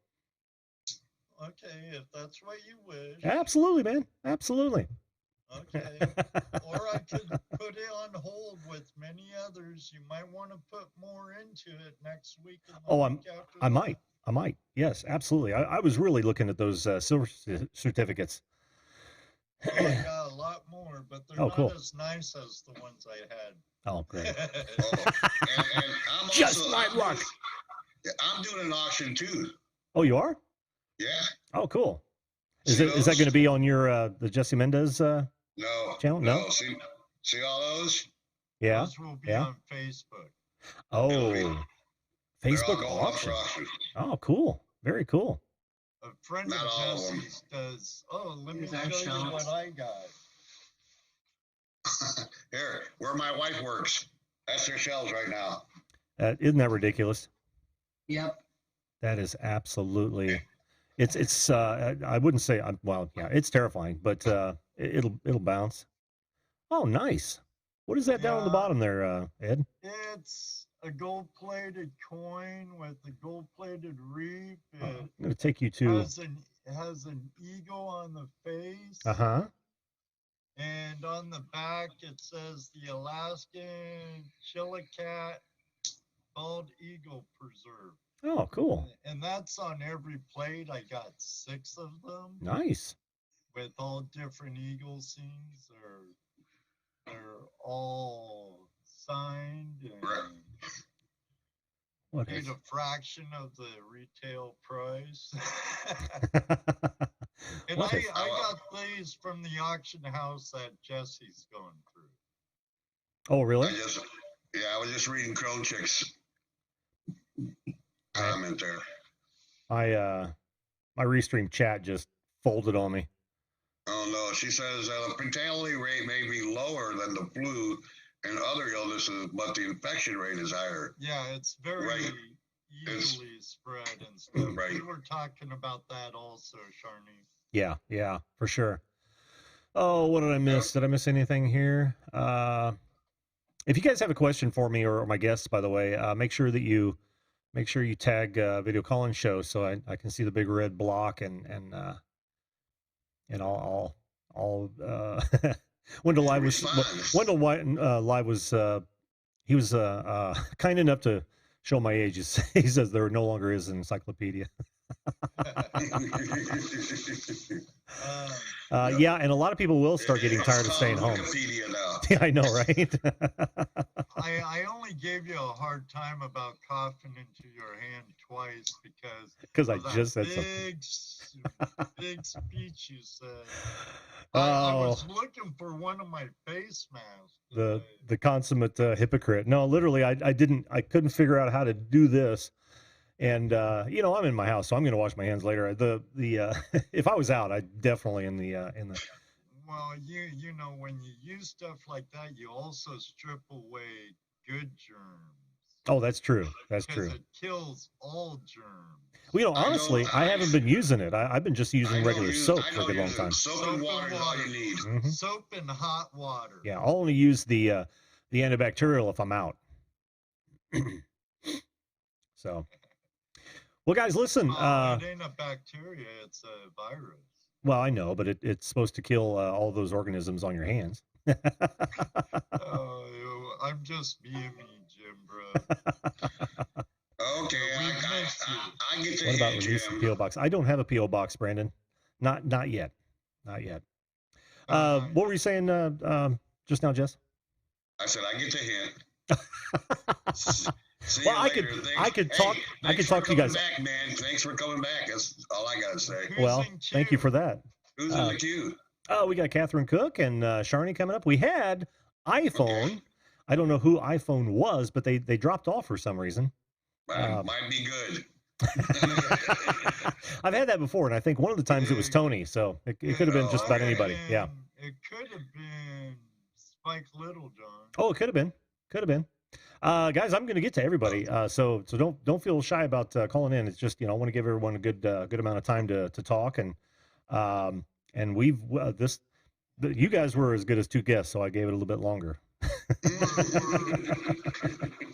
okay, if that's what you wish. Absolutely, man. Absolutely. Okay. Or I could put it on hold with many others. You might want to put more into it next week. And the week after I that. might. Yes, absolutely. I was really looking at those silver certificates. Oh, I got a lot more, but they're not cool. as nice as the ones I had. Oh, great. And I'm Just also, my luck. I'm doing an auction too. Oh, you are? Yeah. Oh, cool. Is See that going to be on your the Jesse Mendez No. channel? No. See all those? Yeah. Those will be on Facebook. Oh, They're all Facebook going up auction. for auction. Oh, cool. Very cool. A friend Not of all of them. Jesse's does. Oh, let me Is that show you shelves? what I got. Here, where my wife works. That's their shelves right now. Isn't that ridiculous? Yep. That is absolutely. It's I wouldn't say well, yeah, it's terrifying, but it'll bounce. Oh, nice. What is that down on the Yeah. bottom there, Ed? It's a gold-plated coin with a gold-plated reef. I'm It going to take you to. has an eagle on the face. Uh-huh. And on the back, it says the Alaskan Chillicat Bald Eagle Preserve. Oh, cool. And that's on every plate. I got 6 of them Nice. with all different eagle scenes. They're all signed and Right. What paid is? a fraction of the retail price. And What I is- got these from the auction house that Jesse's going through. Oh, really? I was just reading Crow Chick's comment there. My restream chat just folded on me. Oh no, she says the fatality rate may be lower than the flu and other illnesses, but the infection rate is higher. Yeah, it's very Right. easily spread and stuff. Right. We were talking about that also, Sharni. Yeah, for sure. Oh, what did I miss? Did I miss anything here? If you guys have a question for me or my guests, by the way, make sure you tag Video Call-In Show so I can see the big red block and I'll Wendell Live was he was kind enough to show my age. He says there no longer is an encyclopedia. Yeah, and a lot into will start getting tired of staying home. Wikipedia now. Yeah, I know, right? I only gave you a hard time about coughing into your hand twice because Because I of that just said something. big big speech you said. I Oh, was looking for one of my face masks. the consummate hypocrite. No, literally, I couldn't figure out how to do this. And you know, I'm in my house, so I'm going to wash my hands later. The if I was out, I'd definitely in the Well, you know, when you use stuff like that, you also strip away good germs. Oh, that's true. That's Because true. it kills all germs. Well, you know, honestly, I haven't been using it. I've been just using regular soap I for a know good you're long time. Soap and water is all you need. Mhm. Soap and hot water. Yeah, I'll only use the antibacterial if I'm out. So, well, guys, listen. It ain't a bacteria; it's a virus. Well, I know, but it's supposed to kill all those organisms on your hands. I'm just being me, Jim, bro. Okay, I get to What about hit, releasing Jim. PO box? I don't have a PO box, Brandon. Not yet. Not yet. What were you saying just now, Jess? I said I get to hint. See Well, you I later. could talk. I could talk to you guys. Back, man. Thanks for coming back. That's all I gotta say. Well, thank you for that. Who's in the queue? Oh, we got Catherine Cook and Sharni coming up. We had iPhone. Okay. I don't know who iPhone was, but they dropped off for some reason. Might be good. I've had that before, and I think one of the times it was Tony, so it could have been just about anybody. Yeah. It could have been Spike Littlejohn. Oh, it could have been. Could have been. Guys, I'm going to get to everybody. So don't feel shy about calling in. It's just, you know, I want to give everyone a good amount of time to talk, and we've you guys were as good as two guests, so I gave it a little bit longer.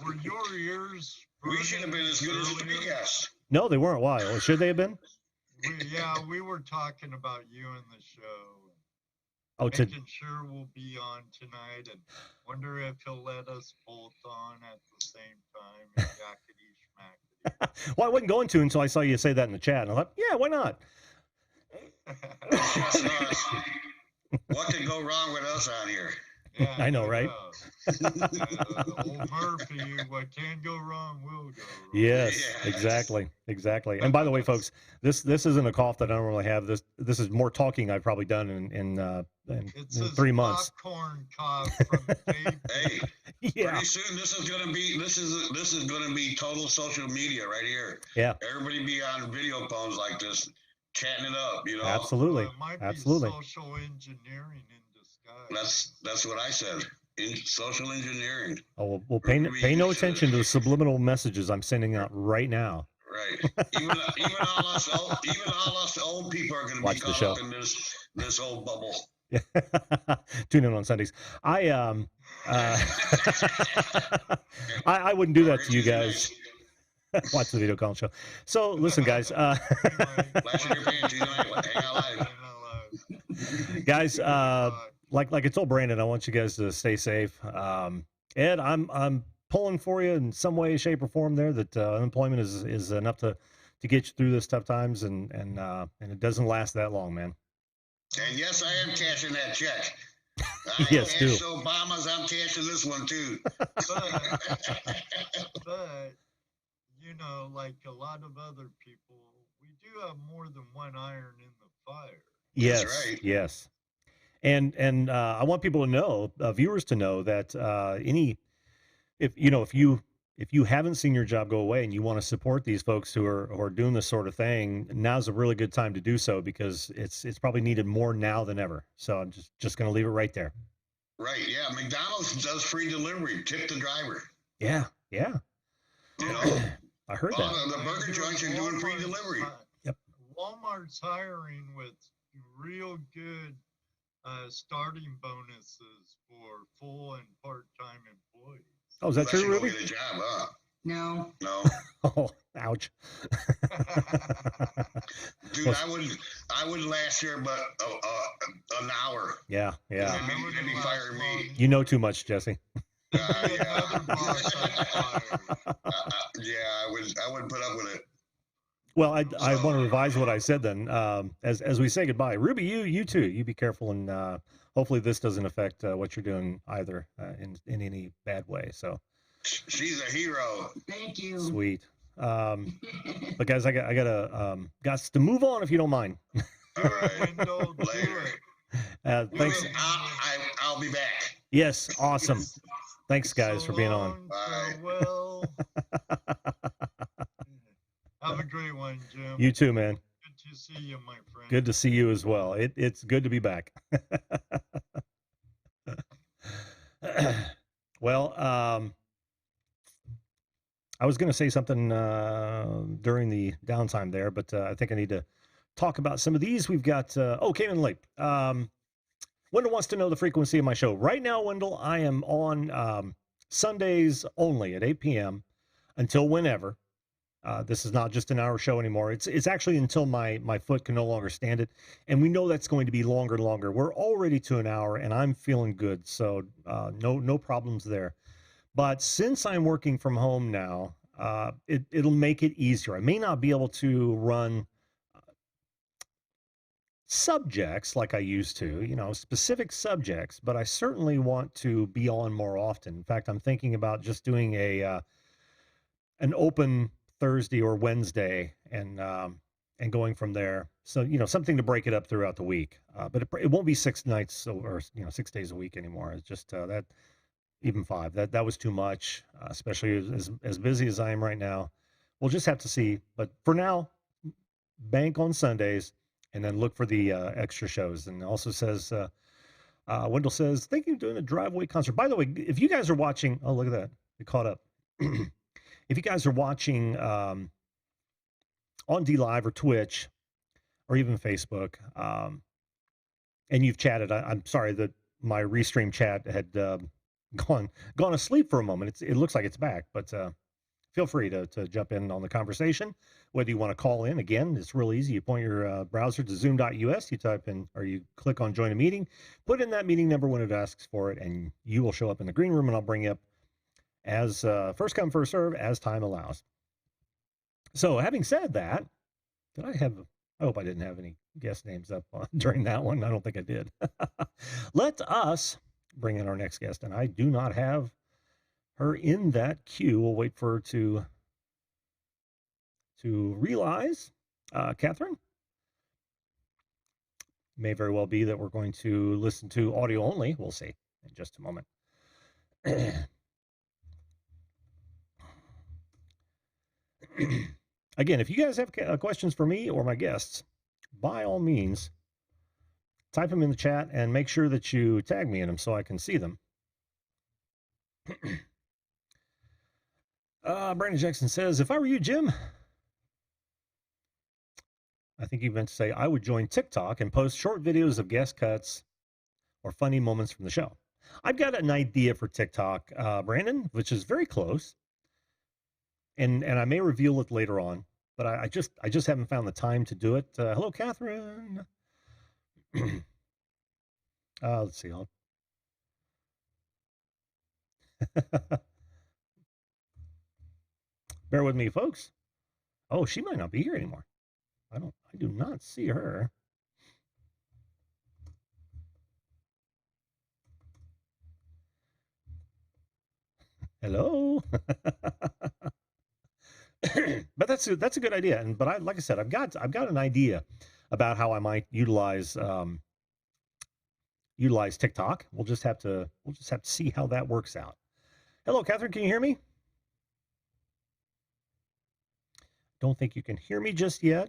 Were your ears? We should have been as good as the guests. No, they weren't. Why? Well, should they have been? We were talking about you in the show. Oh, making sure we'll be on tonight, and wonder if he'll let us both on at the same time. And yakety schmackety. Well, I wasn't going to until I saw you say that in the chat, and I thought, yeah, why not? What could go wrong with us on here? Yeah, I know, right? Old Murphy, what can go wrong will go wrong. Yes, exactly. And by the way, folks, this isn't a cough that I normally have. This is more talking I've probably done in 3 months. Popcorn cough from Dave. Hey, Yeah. pretty soon this is gonna be total social media right here. Yeah. Everybody be on video phones like this, chatting it up. You know. Absolutely. It might be Absolutely. social engineering in disguise. That's what I said. In social engineering. Oh, well, pay no attention to the subliminal messages I'm sending out right now. Right. Even all us old people are going to be caught up in this whole bubble. Tune in on Sundays. I wouldn't do that to you guys. Watch the video call show. So listen, guys. Flashing your pants, hang out live. Guys, like I told Brandon, I want you guys to stay safe. Ed, I'm pulling for you in some way, shape, or form. There, that unemployment is enough to get you through this tough times, and it doesn't last that long, man. And yes, I am cashing that check. Yes, do. Obama's, I'm cashing this one too. But you know, like a lot of other people, we do have more than one iron in the fire. Yes, That's right. Yes. And I want people to know, viewers to know that if you haven't seen your job go away and you want to support these folks who are doing this sort of thing, now's a really good time to do so, because it's probably needed more now than ever. So I'm just going to leave it right there. Right. Yeah. McDonald's does free delivery. Tip the driver. Yeah. You know, I heard that. the burger joints are doing free delivery. Yep. Walmart's hiring with real good starting bonuses for full and part-time employees. Oh, is that Unless true, you don't Ruby? get a job, huh? No. No. Oh, ouch. Dude, I would last here but an hour. Yeah. They'd be firing me. You know too much, Jesse. Yeah, I wouldn't put up with it. Well, I want to revise what I said then. As we say goodbye, Ruby, you too. You be careful, and hopefully this doesn't affect what you're doing either in any bad way. So she's a hero. Thank you. Sweet. But guys, I got to move on if you don't mind. All right. Wendell, do Later. it. Thanks. I'll be back. Yes, awesome. Thanks, guys, for being on. Bye. Farewell. Have a great one, Jim. You too, man. Good to see you, my friend. Good to see you as well. It's good to be back. Well, I was going to say something during the downtime there, but I think I need to talk about some of these. We've got, came in late. Wendell wants to know the frequency of my show. Right now, Wendell, I am on Sundays only at 8 p.m. until whenever. This is not just an hour show anymore. It's actually until my foot can no longer stand it. And we know that's going to be longer and longer. We're already to an hour and I'm feeling good. So no problems there. But since I'm working from home now, it'll make it easier. I may not be able to run subjects like I used to, specific subjects, but I certainly want to be on more often. In fact, I'm thinking about just doing an open Thursday or Wednesday and going from there. So, something to break it up throughout the week. But it won't be 6 nights or 6 days a week anymore. It's just that even 5, that was too much, especially as busy as I am right now. We'll just have to see. But for now, bank on Sundays and then look for the extra shows. And also says, Wendell says, thank you for doing the driveway concert. By the way, if you guys are watching, oh, look at that. It caught up. If you guys are watching on DLive or Twitch or even Facebook, and you've chatted, I'm sorry that my restream chat had gone asleep for a moment. It looks like it's back, but feel free to jump in on the conversation. Whether you want to call in, again, it's real easy. You point your browser to zoom.us, you type in, or you click on join a meeting, put in that meeting number when it asks for it, and you will show up in the green room, and I'll bring you up as first come, first serve, as time allows. So having said that, I hope I didn't have any guest names up during that one. I don't think I did. Let us bring in our next guest, and I do not have her in that queue. We'll wait for her to realize. Catherine, may very well be that we're going to listen to audio only. We'll see in just a moment. Again, if you guys have questions for me or my guests, by all means, type them in the chat and make sure that you tag me in them so I can see them. Brandon Jackson says, if I were you, Jim, I think you meant to say, I would join TikTok and post short videos of guest cuts or funny moments from the show. I've got an idea for TikTok, Brandon, which is very close. And I may reveal it later on, but I just haven't found the time to do it. Hello, Catherine. Let's see. Bear with me, folks. Oh, she might not be here anymore. I do not see her. Hello. But that's a good idea. But like I said, I've got an idea about how I might utilize TikTok. We'll just have to see how that works out. Hello, Catherine. Can you hear me? Don't think you can hear me just yet.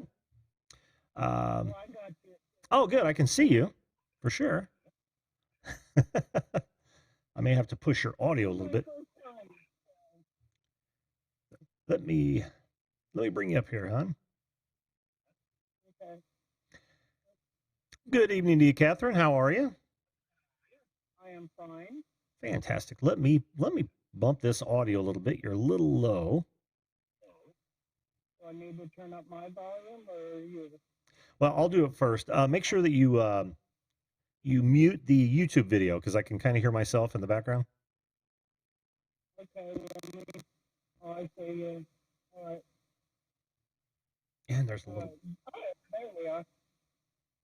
No, I got you. Oh, good. I can see you for sure. I may have to push your audio a little bit. Let me bring you up here, hon. Okay. Good evening to you, Catherine. How are you? I am fine. Fantastic. Let me bump this audio a little bit. You're a little low. Do I need to turn up my volume or you? Well, I'll do it first. Make sure that you mute the YouTube video because I can kind of hear myself in the background. Okay. Oh, I see you. All right. And there's a little. Oh, there we are.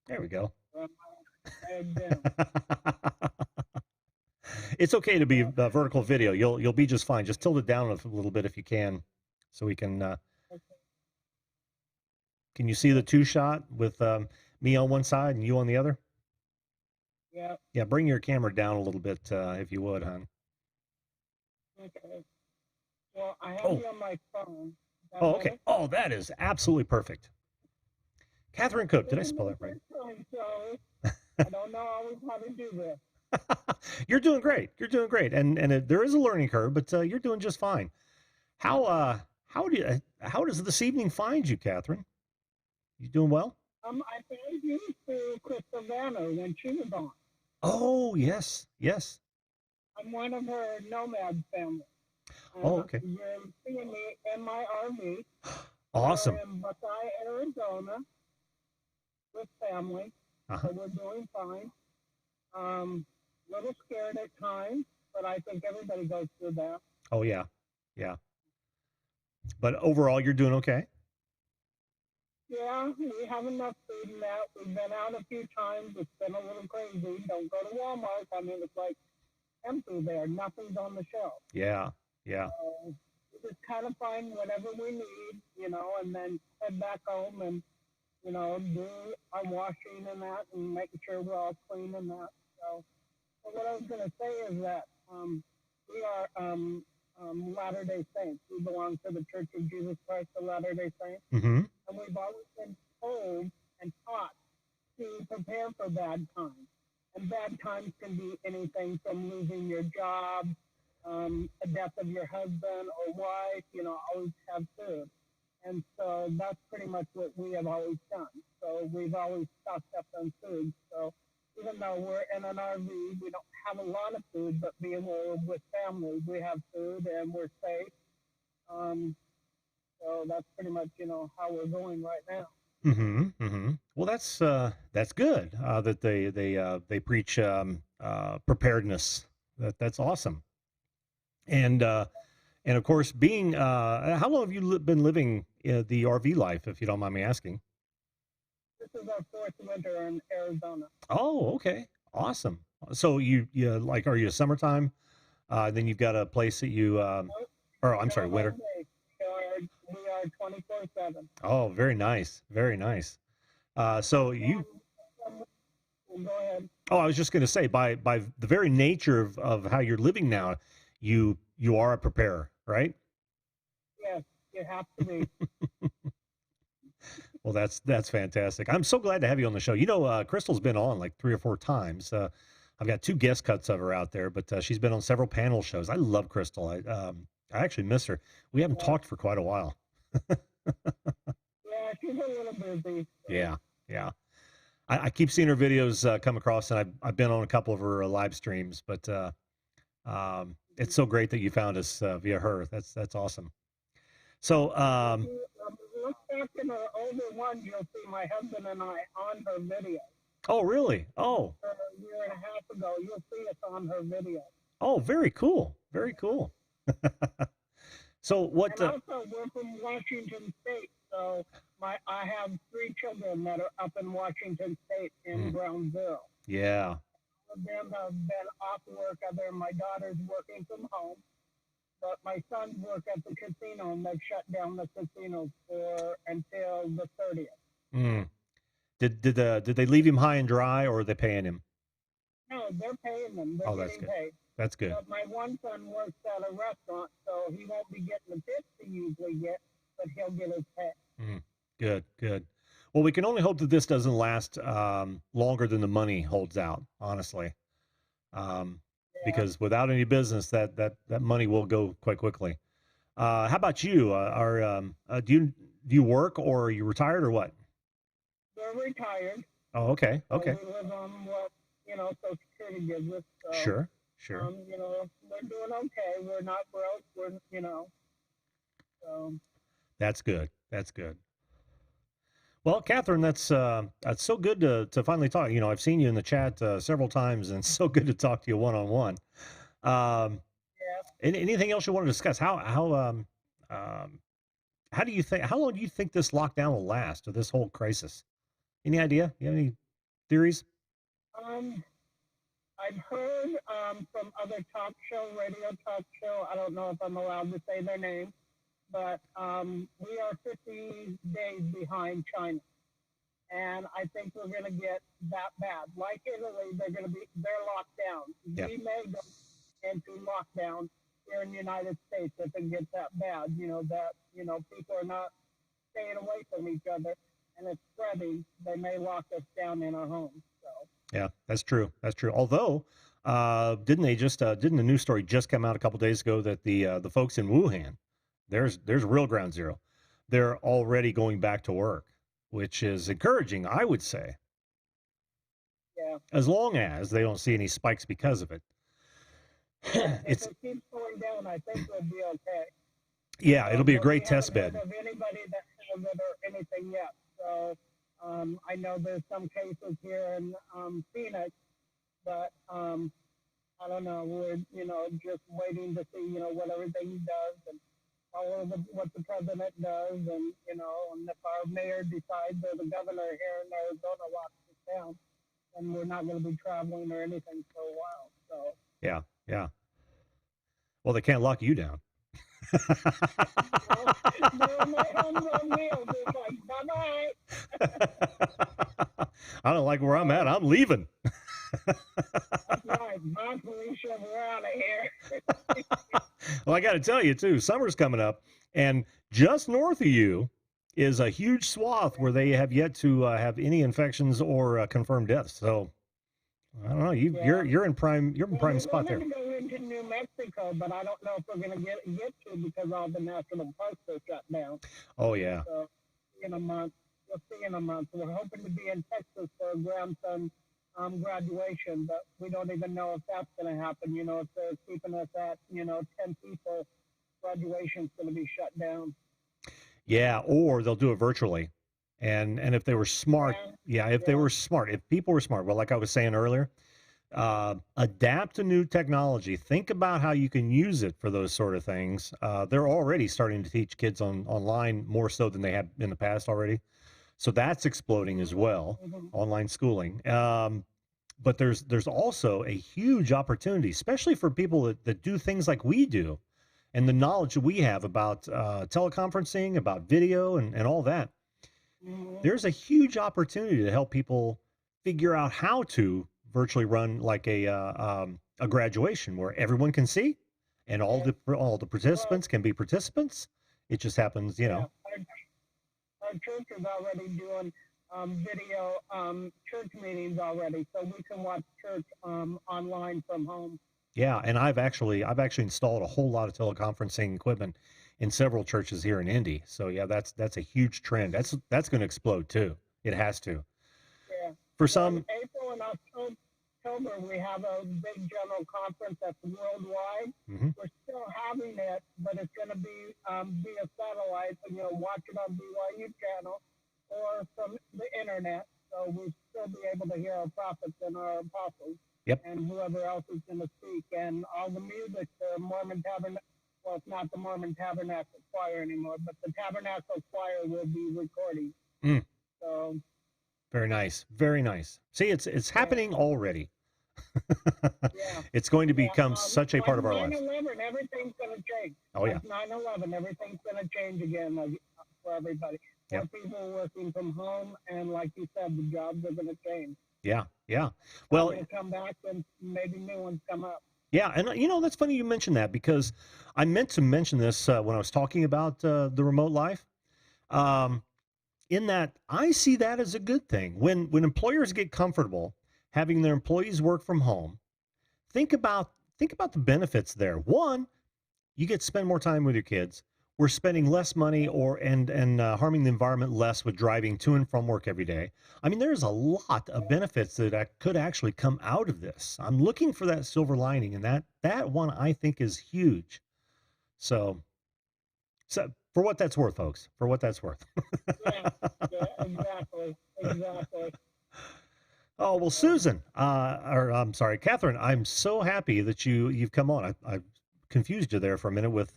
There we go. Head down. It's okay to be vertical video. You'll be just fine. Just tilt it down a little bit if you can, so we can Can you see the two shot with me on one side and you on the other? Yeah. Yeah, bring your camera down a little bit if you would, hon. Okay. Well, I have Oh. you on my phone. Is that Oh, okay. better? Oh, that is absolutely perfect. Catherine Cook, did I spell that right? So I don't know always how to do this. You're doing great. You're doing great, and there is a learning curve, but you're doing just fine. How does this evening find you, Catherine? You doing well? I found you through Crystal Vanner when she was on. Oh yes, yes. I'm one of her nomad family. Oh, okay. You're seeing me in my RV. Awesome. We're in Buckeye, Arizona, with family. So we're doing fine. Little scared at times, but I think everybody goes through that. Oh yeah, yeah. But overall, you're doing okay. Yeah, we have enough food in that. We've been out a few times. It's been a little crazy. Don't go to Walmart. I mean, it's like empty there. Nothing's on the shelf. Yeah, yeah. So we just kind of find whatever we need, and then head back home and, do our washing and that and making sure we're all clean and that. So but what I was going to say is that we are Latter-day Saints. We belong to the Church of Jesus Christ of Latter-day Saints. Mm-hmm. And we've always been told and taught to prepare for bad times. And bad times can be anything from losing your job, a death of your husband or wife, always have food. And so that's pretty much what we have always done. So we've always stocked up on food. So even though we're in an RV, we don't have a lot of food, but being we're with families, we have food and we're safe. So that's pretty much, how we're going right now. Mm-hmm. Mm-hmm. Well, that's good that they preach preparedness. That's awesome. And of course, being how long have you been living the RV life, if you don't mind me asking? This is our fourth winter in Arizona. Oh, okay, awesome. So you like, are you a summertime? Then you've got a place that you or I'm sorry, winter. We are 24/7. Oh, very nice, very nice. So you. Go ahead. Oh, I was just going to say, by the very nature of how you're living now, you are a preparer, right? Yes, you have to be. Well, that's fantastic. I'm so glad to have you on the show. Crystal's been on like 3 or 4 times. I've got 2 guest cuts of her out there, but she's been on several panel shows. I love Crystal. I actually miss her. We haven't talked for quite a while. Yeah, she's a little busy. Yeah, yeah. I keep seeing her videos come across, and I've been on a couple of her live streams. But it's so great that you found us via her. That's awesome. So Look back in the older one, you'll see my husband and I on her video. Oh, really? Oh. A year and a half ago, you'll see us on her video. Oh, very cool. Very cool. So what? And also, we're from Washington State, so I have 3 children that are up in Washington State in Ground Zero. Yeah. All of them have been off work. My daughter's working from home, but my sons work at the casino, and they've shut down the casinos until the 30th. Mm. Did they leave him high and dry, or are they paying him? No, they're paying them. They're that's getting good. paid. That's good. But my one son works at a restaurant, so he won't be getting the tips he usually gets, but he'll get his pay. Good, good. Well, we can only hope that this doesn't last longer than the money holds out, honestly. Because without any business, that money will go quite quickly. How about you? Do you work, or are you retired, or what? We're retired. Oh, okay, okay. So we live on what Social Security gives us. So, Sure. we're doing okay. We're not broke. We're So. That's good. That's good. Well, Catherine, that's so good to finally talk. I've seen you in the chat several times, and it's so good to talk to you one-on-one. Anything else you want to discuss? How do you think? How long do you think this lockdown will last, or this whole crisis? Any idea? You have any theories? I've heard from other radio talk show. I don't know if I'm allowed to say their name, but we are 50 days behind China. And I think we're going to get that bad. Like Italy, they're locked down. Yeah. We may go into lockdown here in the United States if it gets that bad. People are not staying away from each other, and it's spreading. They may lock us down in our homes. So. Yeah, that's true. That's true. Although, didn't the news story just come out a couple days ago that the folks in Wuhan, there's real ground zero. They're already going back to work, which is encouraging, I would say. Yeah. As long as they don't see any spikes because of it. If it keeps going down, I think we'll be okay. Yeah, it'll be a great test bed. Of anybody that has it or anything yet. So I know there's some cases here in Phoenix, but I don't know. We're just waiting to see what everything does and follow what the president does, and and if our mayor decides or the governor here in Arizona locks us down, then we're not going to be traveling or anything for a while. So yeah. Well, they can't lock you down. I don't like where I'm at. I'm leaving. That's right. Bye, Felicia. We're out of here. Well, I got to tell you, too, summer's coming up, and just north of you is a huge swath where they have yet to have any infections or confirmed deaths. So, I don't know. You're in prime spot there. We're going to go into New Mexico, but I don't know if we're going to get to because all the national parks are shut down. Oh, yeah. So, in a month. We'll see in a month. We're hoping to be in Texas for a grandson graduation, but we don't even know if that's going to happen. If they're keeping us at 10 people, graduation's going to be shut down. Yeah, or they'll do it virtually. And if they were smart, they were smart, if people were smart, well, like I was saying earlier, adapt to new technology. Think about how you can use it for those sort of things. They're already starting to teach kids online more so than they have in the past already. So that's exploding as well, online schooling. But there's also a huge opportunity, especially for people that do things like we do, and the knowledge that we have about teleconferencing, about video, and all that. There's a huge opportunity to help people figure out how to virtually run like a graduation where everyone can see, and all the participants can be participants. It just happens, Our church is already doing video church meetings already, so we can watch church online from home. Yeah, and I've actually installed a whole lot of teleconferencing equipment in several churches here in Indy. So yeah, that's a huge trend. That's going to explode too. It has to. Yeah. For some, in April and October, we have a big general conference that's worldwide. We're still having it, but it's going to be via satellite, and watch it on BYU channel or from the internet. So we'll still be able to hear our prophets and our apostles. Yep. And whoever else is going to speak, and all the music, the Mormon Tabernacle. Well, it's not the Mormon Tabernacle Choir anymore, but the Tabernacle Choir will be recording. So. Very nice. Very nice. See, it's happening already. Yeah. It's going to become such a part of our lives. 9/11, everything's going to change. Oh, yeah. 9/11, everything's going to change again for everybody. More people working from home, and like you said, the jobs are going to change. Yeah. Well, they'll come back, and maybe new ones come up. Yeah, and that's funny you mentioned that, because I meant to mention this when I was talking about the remote life. In that I see that as a good thing. When employers get comfortable having their employees work from home, think about the benefits there. One, you get to spend more time with your kids. We're spending less money and harming the environment less with driving to and from work every day. I mean, there's a lot of benefits that could actually come out of this. I'm looking for that silver lining, and that one I think is huge. So for what that's worth, folks, for what that's worth. yeah, exactly. Oh, well, Susan, I'm sorry, Catherine, I'm so happy that you've come on. I confused you there for a minute with,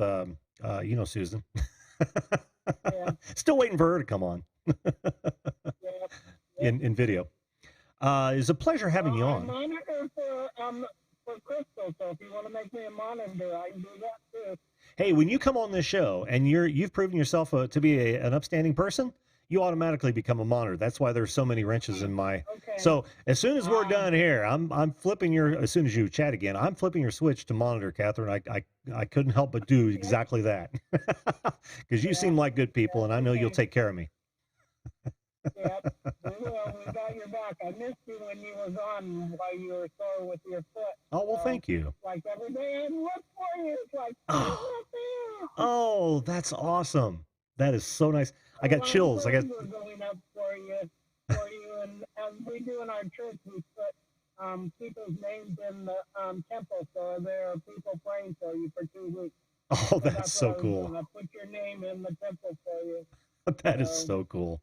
Susan. Yeah. Still waiting for her to come on in video. It's a pleasure having you on. I'm monitor for Crystal, so if you want to make me a monitor, I can do that too. Hey, when you come on this show and you've proven yourself to be an upstanding person, you automatically become a monitor. That's why there's so many wrenches in my. Okay. So as soon as we're done here, I'm flipping your. As soon as you chat again, I'm flipping your switch to monitor, Catherine. I couldn't help but do exactly that because you seem like good people, and I know you'll take care of me. Yep, we will. We got your back. I missed you when you were gone while you were sore with your foot. Oh, well, thank you. Like every day I look for you. It's like, he's not there. Oh, that's awesome. That is so nice. I got chills. We're going up for you, and as we do in our church, we put people's names in the temple, so there are people praying for you for 2 weeks. Oh, that's so cool. I put your name in the temple for you. That is so cool.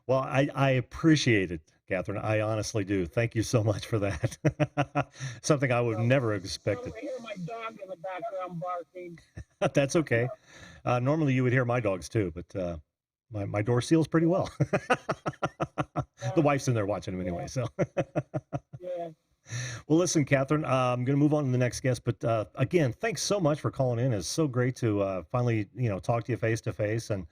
Well, I appreciate it, Catherine. I honestly do. Thank you so much for that. Something I would never have expected. I hear my dog in the background barking. That's okay. Normally you would hear my dogs too, but my door seals pretty well. The wife's in there watching them anyway, so. Yeah. Well, listen, Catherine, I'm going to move on to the next guest, but again, thanks so much for calling in. It's so great to finally, talk to you face to face, and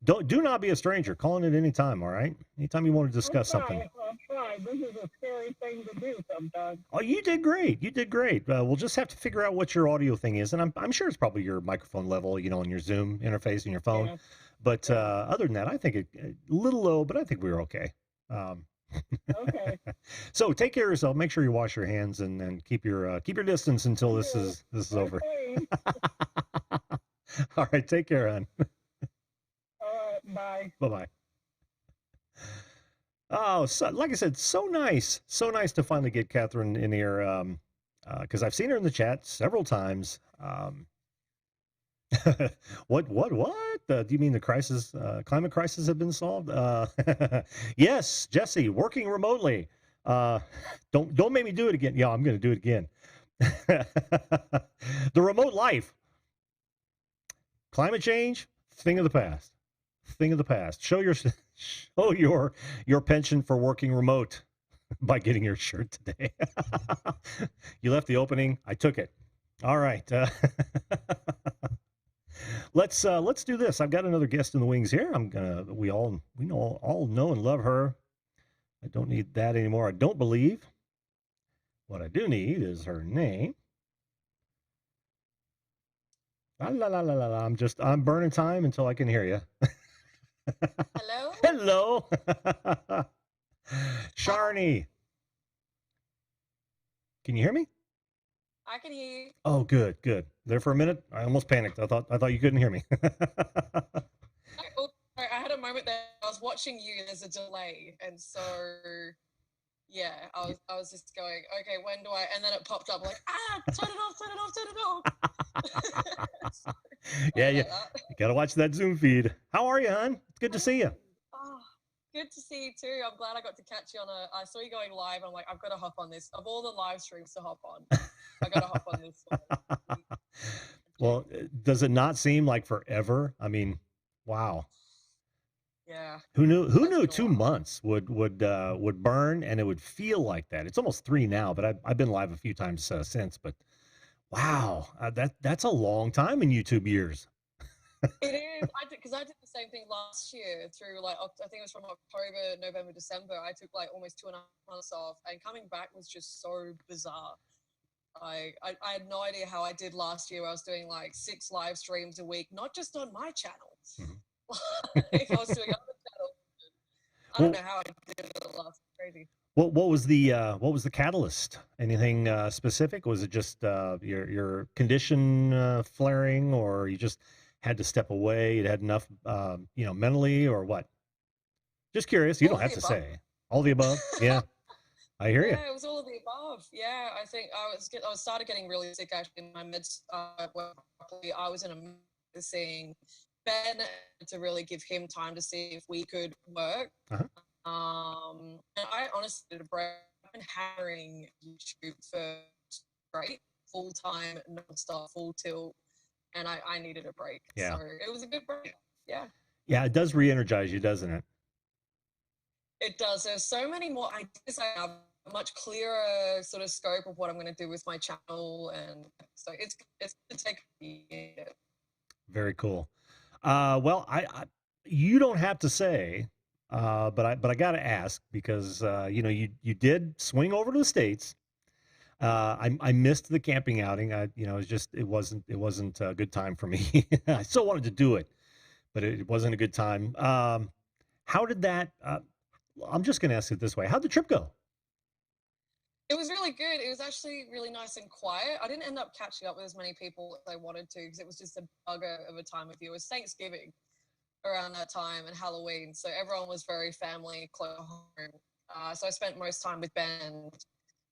do not be a stranger. Call in at any time, all right? Anytime you want to discuss something. I'll try. This is a scary thing to do sometimes. Oh, you did great. You did great. We'll just have to figure out what your audio thing is, and I'm sure it's probably your microphone level, on your Zoom interface in your phone. Yeah. But other than that, I think a little low, but I think we were okay. Okay. So take care of yourself. Make sure you wash your hands and keep your distance until this is over. Okay. All right, take care, hon. Bye. Bye-bye. Oh, so, like I said, so nice to finally get Catherine in here, because I've seen her in the chat several times. What? Do you mean the climate crisis have been solved? Yes, Jesse, working remotely. Don't make me do it again. Yeah, I'm going to do it again. The remote life. Climate change, thing of the past. Thing of the past. Show your penchant for working remote by getting your shirt today. You left the opening. I took it. All right. Let's do this. I've got another guest in the wings here. We all know and love her. I don't need that anymore. I don't believe. What I do need is her name. La la la la la. I'm burning time until I can hear you. Hello? Hello. Sharni. Can you hear me? I can hear you. Oh, good. There for a minute, I almost panicked. I thought you couldn't hear me. I had a moment there. I was watching you, and there's a delay, and so yeah, I was just going, okay, when do I? And then it popped up like, turn it off. Yeah, you gotta watch that Zoom feed. How are you, hon? It's good to see you. Oh, good to see you too. I'm glad I got to catch you I saw you going live. I'm like, I've got to hop on this. Of all the live streams to hop on, I got to hop on this one. Well, does it not seem like forever? I mean, wow. Yeah. Who knew 2 months would burn and it would feel like that? It's almost 3 now, but I've been live a few times since. But wow, that's a long time in YouTube years. It is. Because I did the same thing last year through I think it was from October, November, December. I took almost 2.5 months off, and coming back was just so bizarre. I had no idea how I did last year. I was doing 6 live streams a week, not just on my channel. Mm-hmm. I was doing other channels. I don't know how I did it last. Crazy. What was the catalyst? Anything specific? Was it just your condition flaring, or you just had to step away? You had enough, mentally, or what? Just curious. You don't have to say. All the above. Yeah, I hear you. Yeah, it was all of the above. Yeah, I think I started getting really sick actually. My meds weren't properly. I was in a seeing Ben to really give him time to see if we could work. Uh-huh. And I honestly did a break. I've been hammering YouTube for straight, full time, non-stop, full tilt, and I needed a break. Yeah. So it was a good break. Yeah. Yeah, it does re-energize you, doesn't it? It does. There's so many more ideas. I have a much clearer sort of scope of what I'm going to do with my channel, and so it's going to take a year. Very cool. Well, you don't have to say, but I got to ask because you know you did swing over to the States. I missed the camping outing. You know, it wasn't a good time for me. I still wanted to do it, but it wasn't a good time. How did that? I'm just going to ask it this way: how'd the trip go? It was really good. It was actually really nice and quiet. I didn't end up catching up with as many people as I wanted to because it was just a bugger of a time of year. It was Thanksgiving around that time and Halloween, so everyone was very family close to home. So I spent most time with Ben and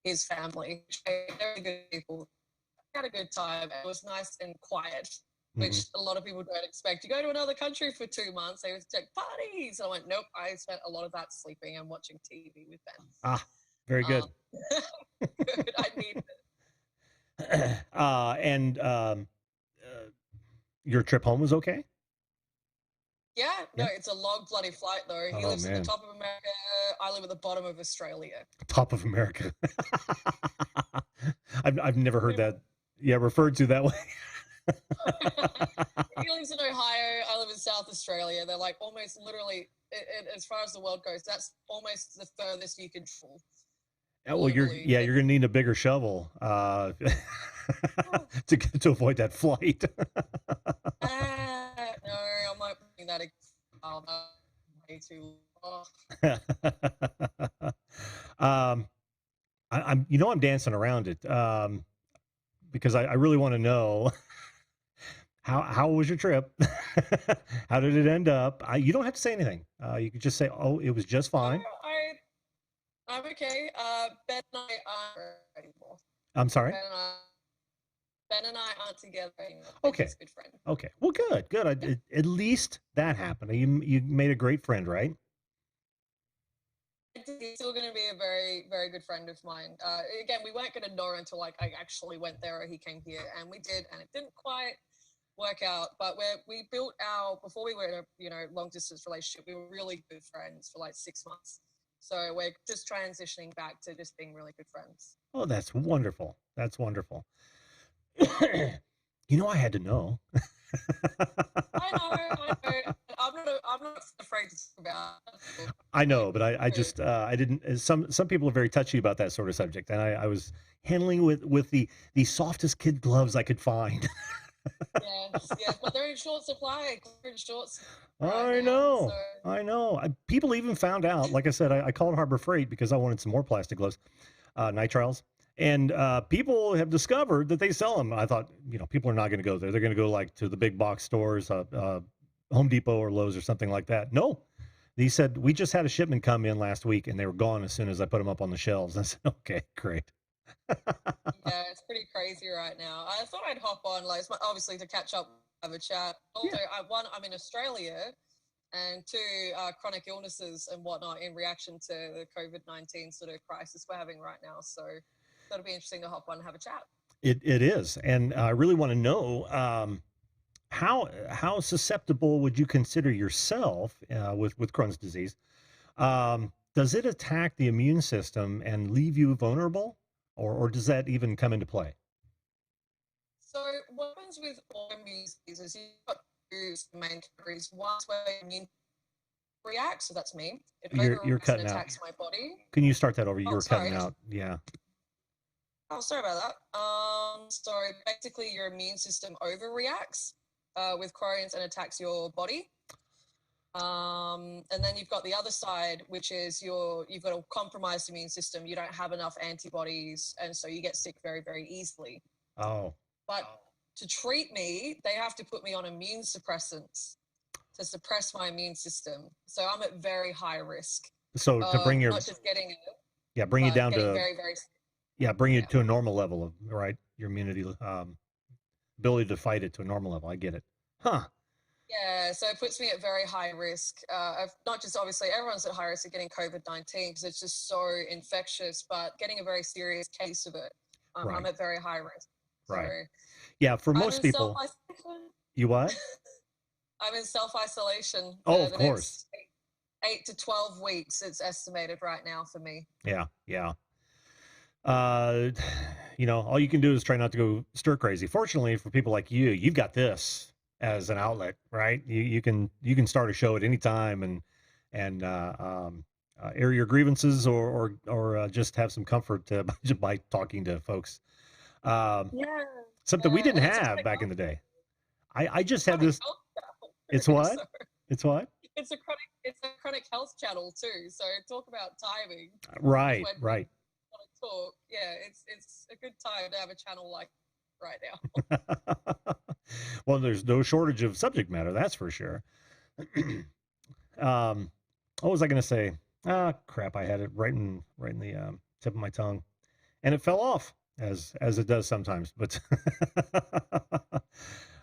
his family. Very good people. I had a good time. It was nice and quiet, which a lot of people don't expect. You go to another country for 2 months, they would take parties. And I went, nope. I spent a lot of that sleeping and watching TV with Ben. Ah, very good. Good. I need it. And your trip home was okay? Yeah, no, it's a long bloody flight though. He lives at man. the top of America. I live at the bottom of Australia. Top of America. I've never heard that. Yeah, referred to that way. He lives in Ohio. I live in South Australia. They're like almost literally, as far as the world goes, that's almost the furthest you can travel. Well, you're gonna need a bigger shovel to avoid that flight. No, I'm not putting that. Oh, no, way too long. I'm dancing around it because I really want to know how was your trip? How did it end up? You don't have to say anything. You could just say, "Oh, it was just fine." I'm okay. Ben and I aren't anymore. I'm sorry. Ben and I aren't together anymore. Okay. He's a good friend. Okay. Well, good. At least that happened. You made a great friend, right? He's still going to be a very, very good friend of mine. Again, we weren't going to know until like I actually went there or he came here, and we did, and it didn't quite work out. But we built before we were in a long distance relationship, we were really good friends for like 6 months. So we're just transitioning back to just being really good friends. Oh, that's wonderful. That's wonderful. I had to know. I know. I'm not afraid to talk about it. I know, but I just I didn't. Some people are very touchy about that sort of subject, and I was handling with the softest kid gloves I could find. Yes, but they're in short supply. I know. People even found out. Like I said, I called Harbor Freight because I wanted some more plastic gloves, nitriles. And people have discovered that they sell them. I thought, people are not going to go there. They're going to go like to the big box stores, Home Depot or Lowe's or something like that. No, he said, we just had a shipment come in last week and they were gone as soon as I put them up on the shelves. I said, okay, great. Yeah, it's pretty crazy right now. I thought I'd hop on, like, obviously to catch up, have a chat. Also, I'm in Australia, and two, chronic illnesses and whatnot in reaction to the COVID-19 sort of crisis we're having right now. So that'll be interesting to hop on and have a chat. It is, and I really want to know how susceptible would you consider yourself with Crohn's disease? Does it attack the immune system and leave you vulnerable, or does that even come into play? So what happens with autoimmune diseases? You've got two main categories. One's where immune reacts, so that's me. You're cutting out. Attacks my body. Can you start that over? You were cutting out. Yeah. Oh, sorry about that. So basically your immune system overreacts with Crohn's and attacks your body. And then you've got the other side, which is you've got a compromised immune system. You don't have enough antibodies, and so you get sick very, very easily. Oh. But to treat me, they have to put me on immune suppressants to suppress my immune system. So I'm at very high risk. So to bring your not just getting it. Yeah, bring you down to very, very sick. Yeah, bring it to a normal level of your immunity, ability to fight it to a normal level. I get it. Huh. Yeah, so it puts me at very high risk of not just obviously everyone's at high risk of getting COVID-19 because it's just so infectious, but getting a very serious case of it, I'm at very high risk. Right. So yeah, for most people. You what? I'm in self-isolation. Oh, of course. 8 to 12 weeks, it's estimated right now for me. Yeah. All you can do is try not to go stir crazy. Fortunately for people like you, you've got this. as an outlet, right? You can start a show at any time and air your grievances or just have some comfort just by talking to folks. Um, Yeah, Something we didn't and it's a have chronic back in health, the day. I just had chronic this. health channel. It's Too, what? so It's what? it's a chronic health channel too. So talk about timing. Because Right, when we right. want to talk, yeah, it's a good time to have a channel like right now. Well, there's no shortage of subject matter, that's for sure. What was I going to say? Ah, crap! I had it right in the tip of my tongue, and it fell off as it does sometimes. But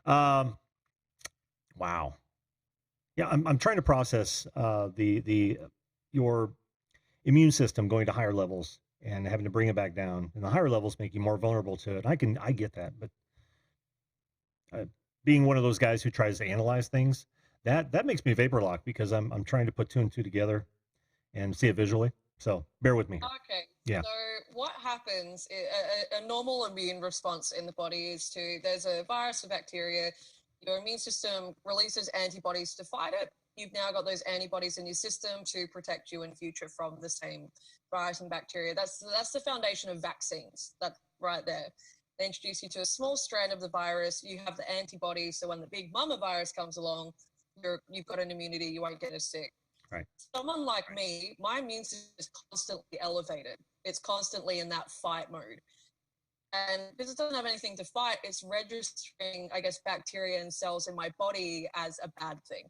um, wow, yeah, I'm trying to process the your immune system going to higher levels and having to bring it back down, and the higher levels make you more vulnerable to it. I get that, but uh, being one of those guys who tries to analyze things, that makes me vapor lock because I'm trying to put two and two together and see it visually. So bear with me here. Okay. Yeah. So what happens? A normal immune response in the body is there's a virus or bacteria. Your immune system releases antibodies to fight it. You've now got those antibodies in your system to protect you in future from the same virus and bacteria. That's the foundation of vaccines. That right there. They introduce you to a small strand of the virus. You have the antibodies, so when the big mama virus comes along, you've got an immunity. You won't get as sick. Right. Someone like me, my immune system is constantly elevated. It's constantly in that fight mode. And because it doesn't have anything to fight, it's registering, I guess, bacteria and cells in my body as a bad thing.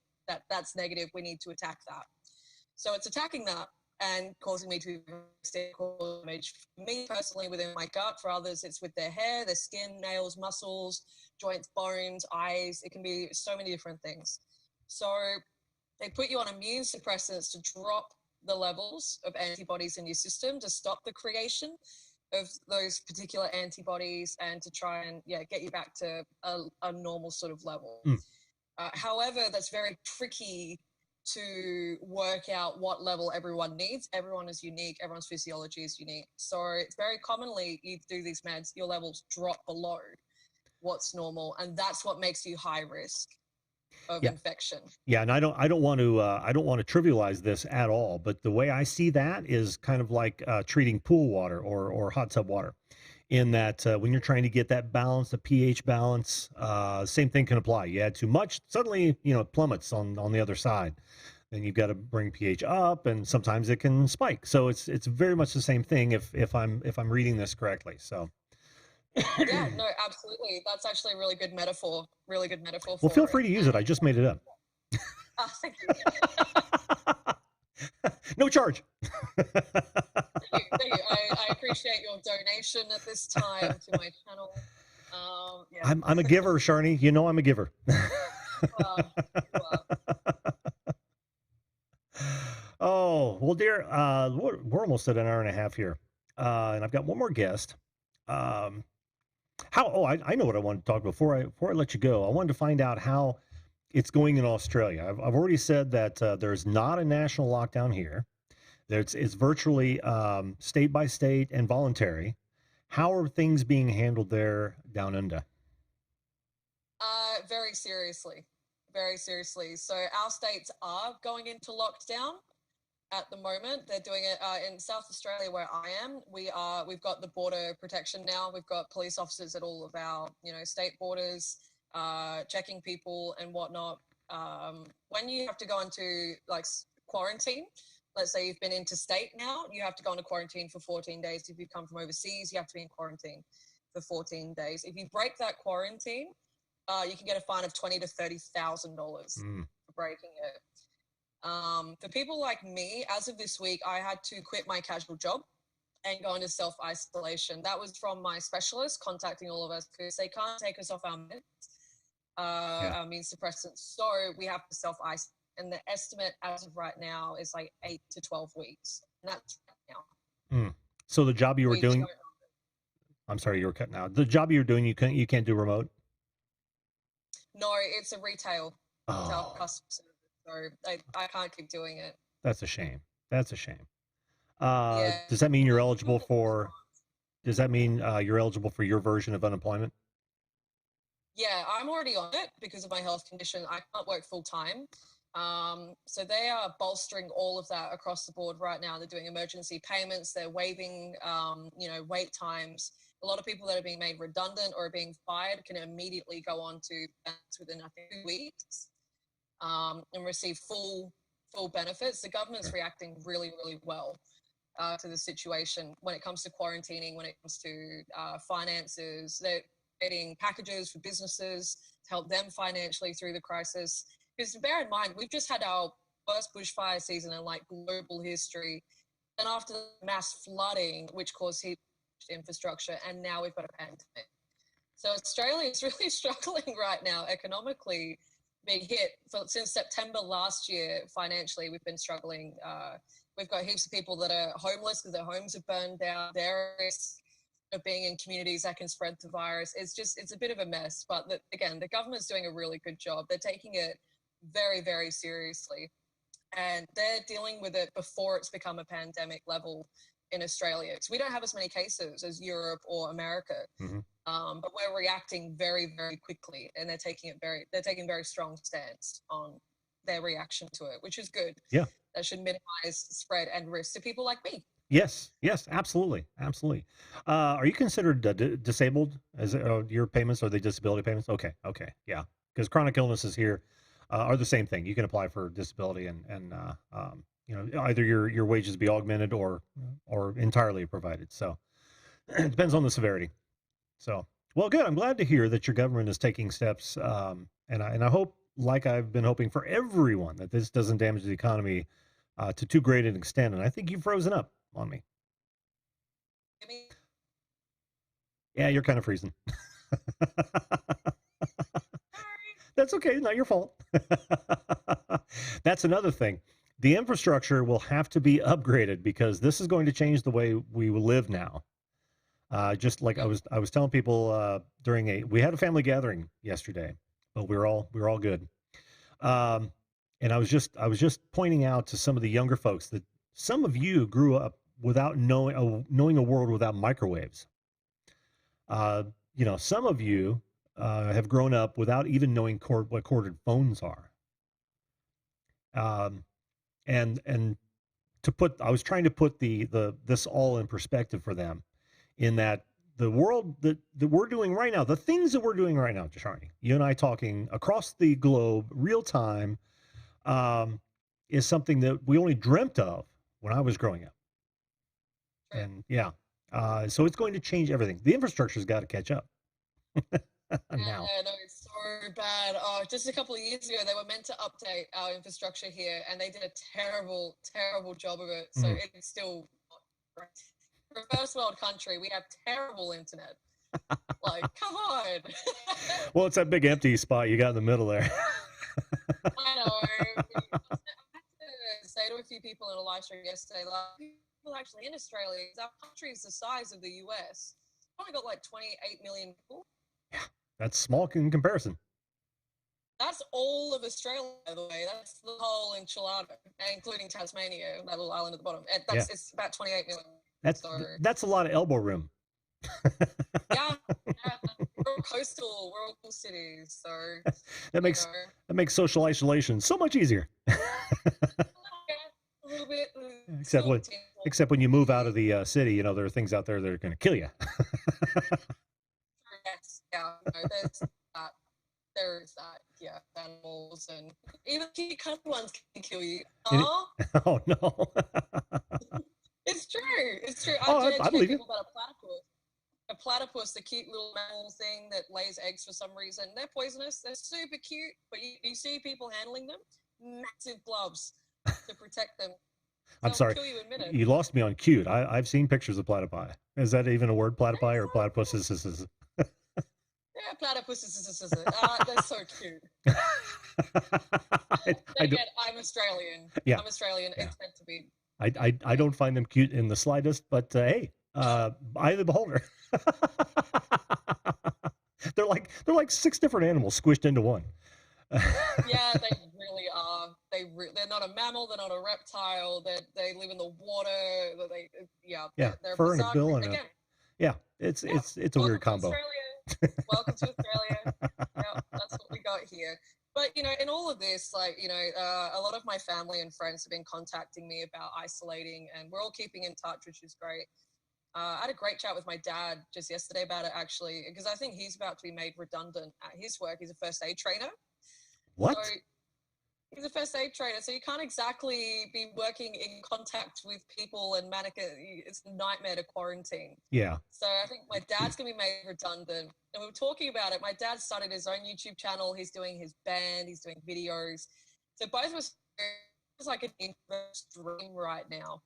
That's negative. We need to attack that. So it's attacking that and causing me to cause damage. For me personally, within my gut. For others, it's with their hair, their skin, nails, muscles, joints, bones, eyes. It can be so many different things. So they put you on immune suppressants to drop the levels of antibodies in your system to stop the creation of those particular antibodies and to try and get you back to a normal sort of level. However, that's very tricky to work out what level everyone needs. Everyone is unique. Everyone's physiology is unique. So it's very commonly you do these meds, your levels drop below what's normal, and that's what makes you high risk of infection. Yeah, and I don't want to trivialize this at all, but the way I see that is kind of like treating pool water or hot tub water, in that when you're trying to get that balance, the pH balance, same thing can apply. You add too much, suddenly it plummets on the other side. Then you've got to bring pH up, and sometimes it can spike. So it's very much the same thing if I'm reading this correctly. So. Yeah, no, absolutely. That's actually a really good metaphor. Really good metaphor. Well, feel free to use it. I just made it up. Thank you. No charge. Thank you. I appreciate your donation at this time to my channel. Yeah. I'm a giver, Sharni. You know I'm a giver. You are. Oh, well, dear, we're almost at an hour and a half here. And I've got one more guest. I know what I wanted to talk about before I let you go. I wanted to find out how it's going in Australia. I've already said that there's not a national lockdown here. It's virtually state by state and voluntary. How are things being handled there down under? Very seriously. Very seriously. So our states are going into lockdown at the moment. They're doing it in South Australia, where I am. We've got the border protection now. We've got police officers at all of our state borders, checking people and whatnot. When you have to go into quarantine, let's say you've been interstate now, you have to go into quarantine for 14 days. If you've come from overseas, you have to be in quarantine for 14 days. If you break that quarantine, you can get a fine of $20,000 to $30,000 for breaking it. For people like me, as of this week, I had to quit my casual job and go into self-isolation. That was from my specialist contacting all of us because they can't take us off our meds, our immune suppressants. So we have to self-isolate. And the estimate as of right now is 8 to 12 weeks. And that's right now. So the job you were doing, I'm sorry, you were cutting out. The job you were doing, you can't do remote? No, it's a retail customer service. So I can't keep doing it. That's a shame. Does that mean you're eligible for? Does that mean you're eligible for your version of unemployment? Yeah, I'm already on it because of my health condition. I can't work full time. So they are bolstering all of that across the board right now. They're doing emergency payments. They're waiving, wait times. A lot of people that are being made redundant or are being fired can immediately go on to benefits within, I think, 2 weeks, and receive full benefits. The government's reacting really, really well to the situation when it comes to quarantining, when it comes to finances. They're creating packages for businesses to help them financially through the crisis. Because bear in mind, we've just had our worst bushfire season in like global history. And after the mass flooding, which caused heat infrastructure, and now we've got a pandemic. So Australia is really struggling right now economically, being hit since September last year. Financially, we've been struggling. We've got heaps of people that are homeless because their homes are burned down. They're at risk of being in communities that can spread the virus. It's a bit of a mess. But again, the government's doing a really good job. They're taking it very, very seriously. And they're dealing with it before it's become a pandemic level in Australia. So we don't have as many cases as Europe or America. Mm-hmm. But we're reacting very, very quickly, and they're taking very strong stance on their reaction to it, which is good. Yeah. That should minimize spread and risk to people like me. Yes, absolutely. Are you considered disabled as your payments? Are they disability payments? Okay, yeah. Because chronic illnesses here are the same thing. You can apply for disability, and either your wages be augmented or entirely provided. So it depends on the severity. So, well, good. I'm glad to hear that your government is taking steps, and I hope, like I've been hoping for everyone, that this doesn't damage the economy to too great an extent. And I think you've frozen up on me. Yeah, you're kind of freezing. That's okay. Not your fault. That's another thing. The infrastructure will have to be upgraded because this is going to change the way we live now. Just like I was telling people we had a family gathering yesterday, but we were all good. And I was just pointing out to some of the younger folks that some of you grew up without knowing a world without microwaves. Some of you have grown up without even knowing what corded phones are. And I was trying to put this all in perspective for them, in that the world that we're doing right now, the things that we're doing right now, Jasharni, you and I talking across the globe, real time, is something that we only dreamt of when I was growing up. And yeah, so it's going to change everything. The infrastructure's got to catch up. Now. Yeah, no, it's so bad. Oh, just a couple of years ago, they were meant to update our infrastructure here, and they did a terrible, terrible job of it. So it's still not great. For a first world country, we have terrible internet. Like, come on. Well, it's that big empty spot you got in the middle there. I know. I had to say to a few people in a live stream yesterday, like, people actually in Australia, our country is the size of the US. We've only got like 28 million people. Yeah, that's small in comparison. That's all of Australia, by the way. That's the whole enchilada, including Tasmania, that little island at the bottom. It's about 28 million. That's a lot of elbow room. Yeah. We're all coastal cities, so that makes social isolation so much easier. A little bit. Except when you move out of the city, there are things out there that are going to kill you. Yes, yeah. There is that. Yeah, animals and even cute kind of ones can kill you. Oh no. It's true. I believe you. About a platypus, the cute little mammal thing that lays eggs for some reason. They're poisonous. They're super cute, but you see people handling them, massive gloves to protect them. I'm sorry. Kill you in minutes. You lost me on cute. I've seen pictures of platypi. Is that even a word, platypi, or platypuses? Yeah, platypuses. They're so cute. I'm Australian. Yeah. I'm Australian. Yeah. It's meant to be. I don't find them cute in the slightest, but hey, eye of the beholder. They're like 6 different animals squished into one. Yeah, they really are. They're not a mammal. They're not a reptile. They live in the water. They're fur and a bill and it's a weird combo. Australia, Welcome to Australia. Yeah, that's what we got here. But, you know, in all of this, like, you know, a lot of my family and friends have been contacting me about isolating, and we're all keeping in touch, which is great. I had a great chat with my dad just yesterday about it, actually, because I think he's about to be made redundant at his work. He's a first aid trainer. What? So he's a first aid trainer, so you can't exactly be working in contact with people and it's a nightmare to quarantine. Yeah. So I think my dad's going to be made redundant. And we were talking about it. My dad started his own YouTube channel. He's doing his band. He's doing videos. So both of us, it's like an inverse dream right now.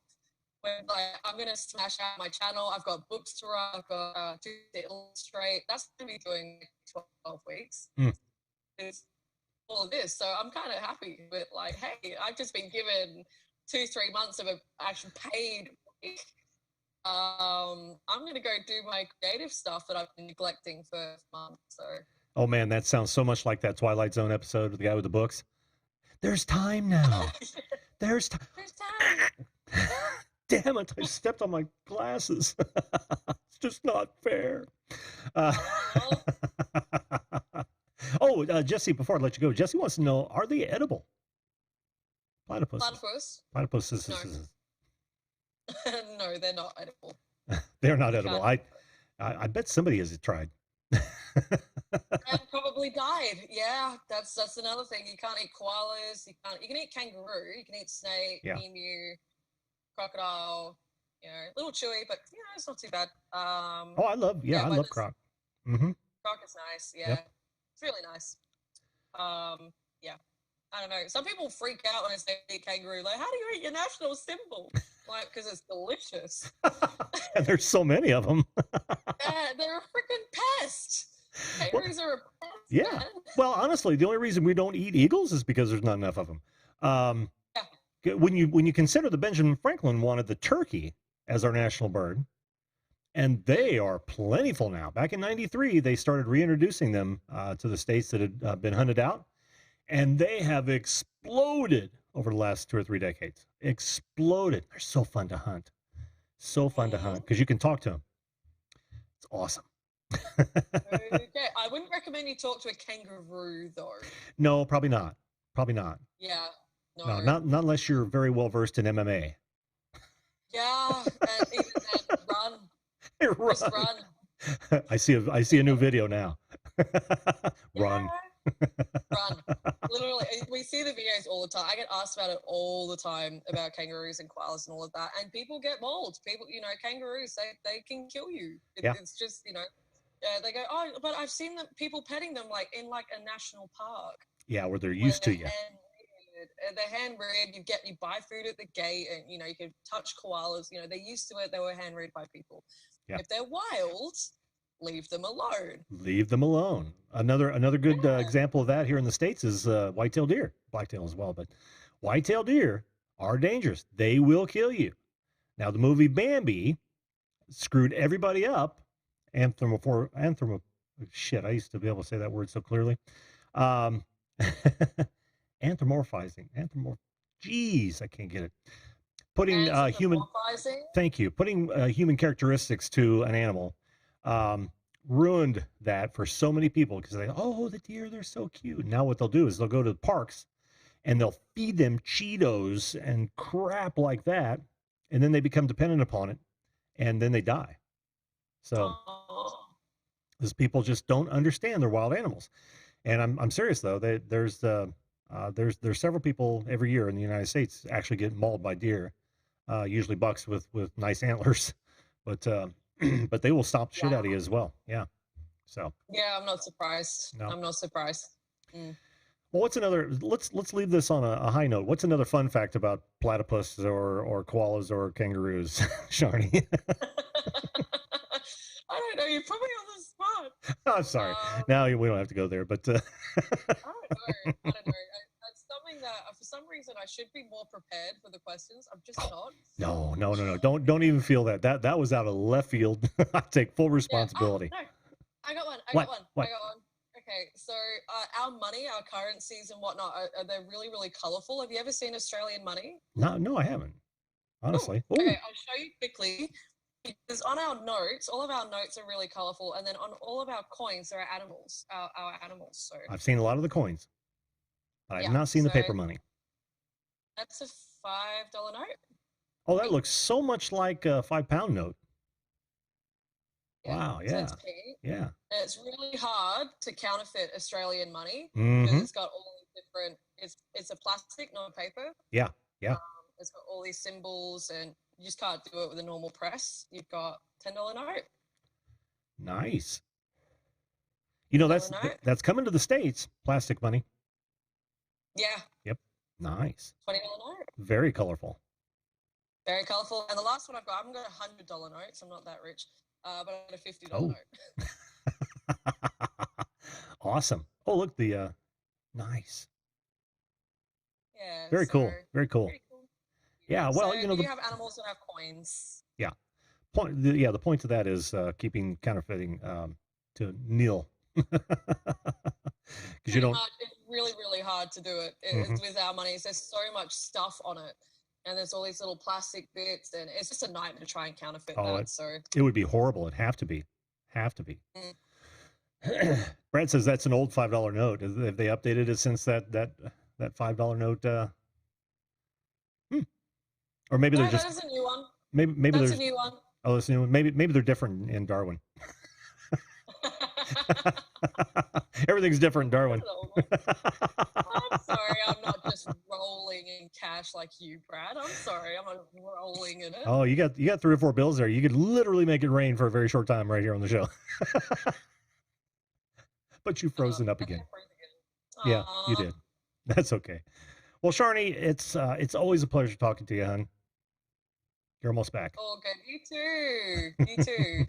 Where like, I'm going to smash out my channel. I've got books to write. I've got to illustrate. That's going to be doing 12 weeks. It's all of this. So I'm kind of happy with like, hey, I've just been given 2-3 months of an actual paid week. I'm going to go do my creative stuff that I've been neglecting for months. So. Oh man, that sounds so much like that Twilight Zone episode with the guy with the books. There's time now. There's time. There's time. Damn it, I stepped on my glasses. It's just not fair. Jesse, before I let you go, Jesse wants to know, are they edible? Platypus. Platypus is... No, they're not edible. They're not edible. I bet somebody has tried. And probably died. Yeah, that's another thing. You can't eat koalas. You can eat kangaroo. You can eat snake, emu, crocodile. You know, a little chewy, but you know, it's not too bad. I love croc. Mm-hmm. Croc is nice. Yeah, it's really nice. Yeah, I don't know. Some people freak out when I say eat kangaroo. Like, how do you eat your national symbol? Like, because it's delicious. And there's so many of them. Yeah, they're a freaking pest. Kangaroos are a pest. Yeah. Man. Well, honestly, the only reason we don't eat eagles is because there's not enough of them. When you consider that Benjamin Franklin wanted the turkey as our national bird, and they are plentiful now. Back in '93, they started reintroducing them to the states that had been hunted out, and they have exploded over the last 2 or 3 decades. Exploded. They're so fun to hunt. So fun to hunt because you can talk to them. It's awesome. Okay, I wouldn't recommend you talk to a kangaroo though. No, probably not. Probably not. Yeah. No, not unless you're very well versed in MMA. Yeah, and even then, run. Run. Just run. I see a new video now. Run. Run. Literally, we see the videos all the time. I get asked about it all the time about kangaroos and koalas and all of that. And people get mauled. People, you know, kangaroos, they can kill you. It's just, you know, they go, oh, but I've seen people petting them like in like a national park. Yeah, where they're used to you. They're hand reared. You buy food at the gate, and you know you can touch koalas. You know they're used to it. They were hand reared by people. Yeah. If they're wild, leave them alone. Leave them alone. Another good example of that here in the States is whitetail deer, blacktail as well. But whitetail deer are dangerous. They will kill you. Now the movie Bambi screwed everybody up. Shit, I used to be able to say that word so clearly. Anthropomorphizing. Jeez, I can't get it. Putting human. Thank you. Putting human characteristics to an animal ruined that for so many people because the deer, they're so cute. Now what they'll do is they'll go to the parks and they'll feed them Cheetos and crap like that, and then they become dependent upon it, and then they die. So, because people just don't understand they're wild animals, and I'm serious though. There's several people every year in the United States actually get mauled by deer, usually bucks with nice antlers, but they will stomp the shit out of you as well. Yeah. So. Yeah, I'm not surprised. No. I'm not surprised. Mm. Well, what's another? Let's leave this on a high note. What's another fun fact about platypus or koalas or kangaroos, Sharni? I don't know. You're probably on the spot. I'm sorry. Now we don't have to go there, but. I don't know. That's something that, for some reason, I should be more prepared for the questions. I'm just not. No. Don't even feel that. That was out of left field. I take full responsibility. Yeah. Oh, no. I got one. Okay, so our money, our currencies and whatnot, are they really, really colorful? Have you ever seen Australian money? No, I haven't. Honestly. Ooh. Okay, I'll show you quickly. Because on our notes, all of our notes are really colorful, and then on all of our coins, there are animals, our animals. So I've seen a lot of the coins. I've Yeah, not seen the so- paper money. that's a $5 note. Oh, that looks so much like a £5 note. Yeah, Wow, so yeah, it's pink. yeah. And it's really hard to counterfeit Australian money because Mm-hmm. it's got all these different. It's a plastic, not paper. Yeah, yeah. It's got all these symbols, and you just can't do it with a normal press. You've got $10 note. Nice. You know, $10 note. that's coming to the States, plastic money. Yeah, Nice. $20 note. Very colorful. Very colorful. And the last one I've got a $100 note, so I'm not that rich. But I got a $50 Oh. note. Awesome. Oh, look, the nice. Yeah. Very so cool. Very cool. pretty cool. Yeah, well, so you know, do the you have animals that have coins? the point to that is keeping counterfeiting to nil. Because you don't. It's really, really hard to do it. It's with our monies. There's so much stuff on it, and there's all these little plastic bits, and it's just a nightmare to try and counterfeit Oh, that. So It would be horrible. It'd have to be. Have to be. Brad says that's an old $5 note. Have they updated it since that $5 note? Or maybe no, they're just that's a new one. maybe That's there's a new one. oh, that's new. Maybe they're different in Darwin. Everything's different in Darwin. I'm sorry, I'm not just rolling in cash like you, Brad. I'm sorry, I'm not rolling in it. Oh, you got 3 or 4 bills there. You could literally make it rain for a very short time right here on the show. But you've frozen up again. Yeah, you did. That's okay. Well, Sharni, it's always a pleasure talking to you, hon. You're almost back. Oh, good. You too. You too.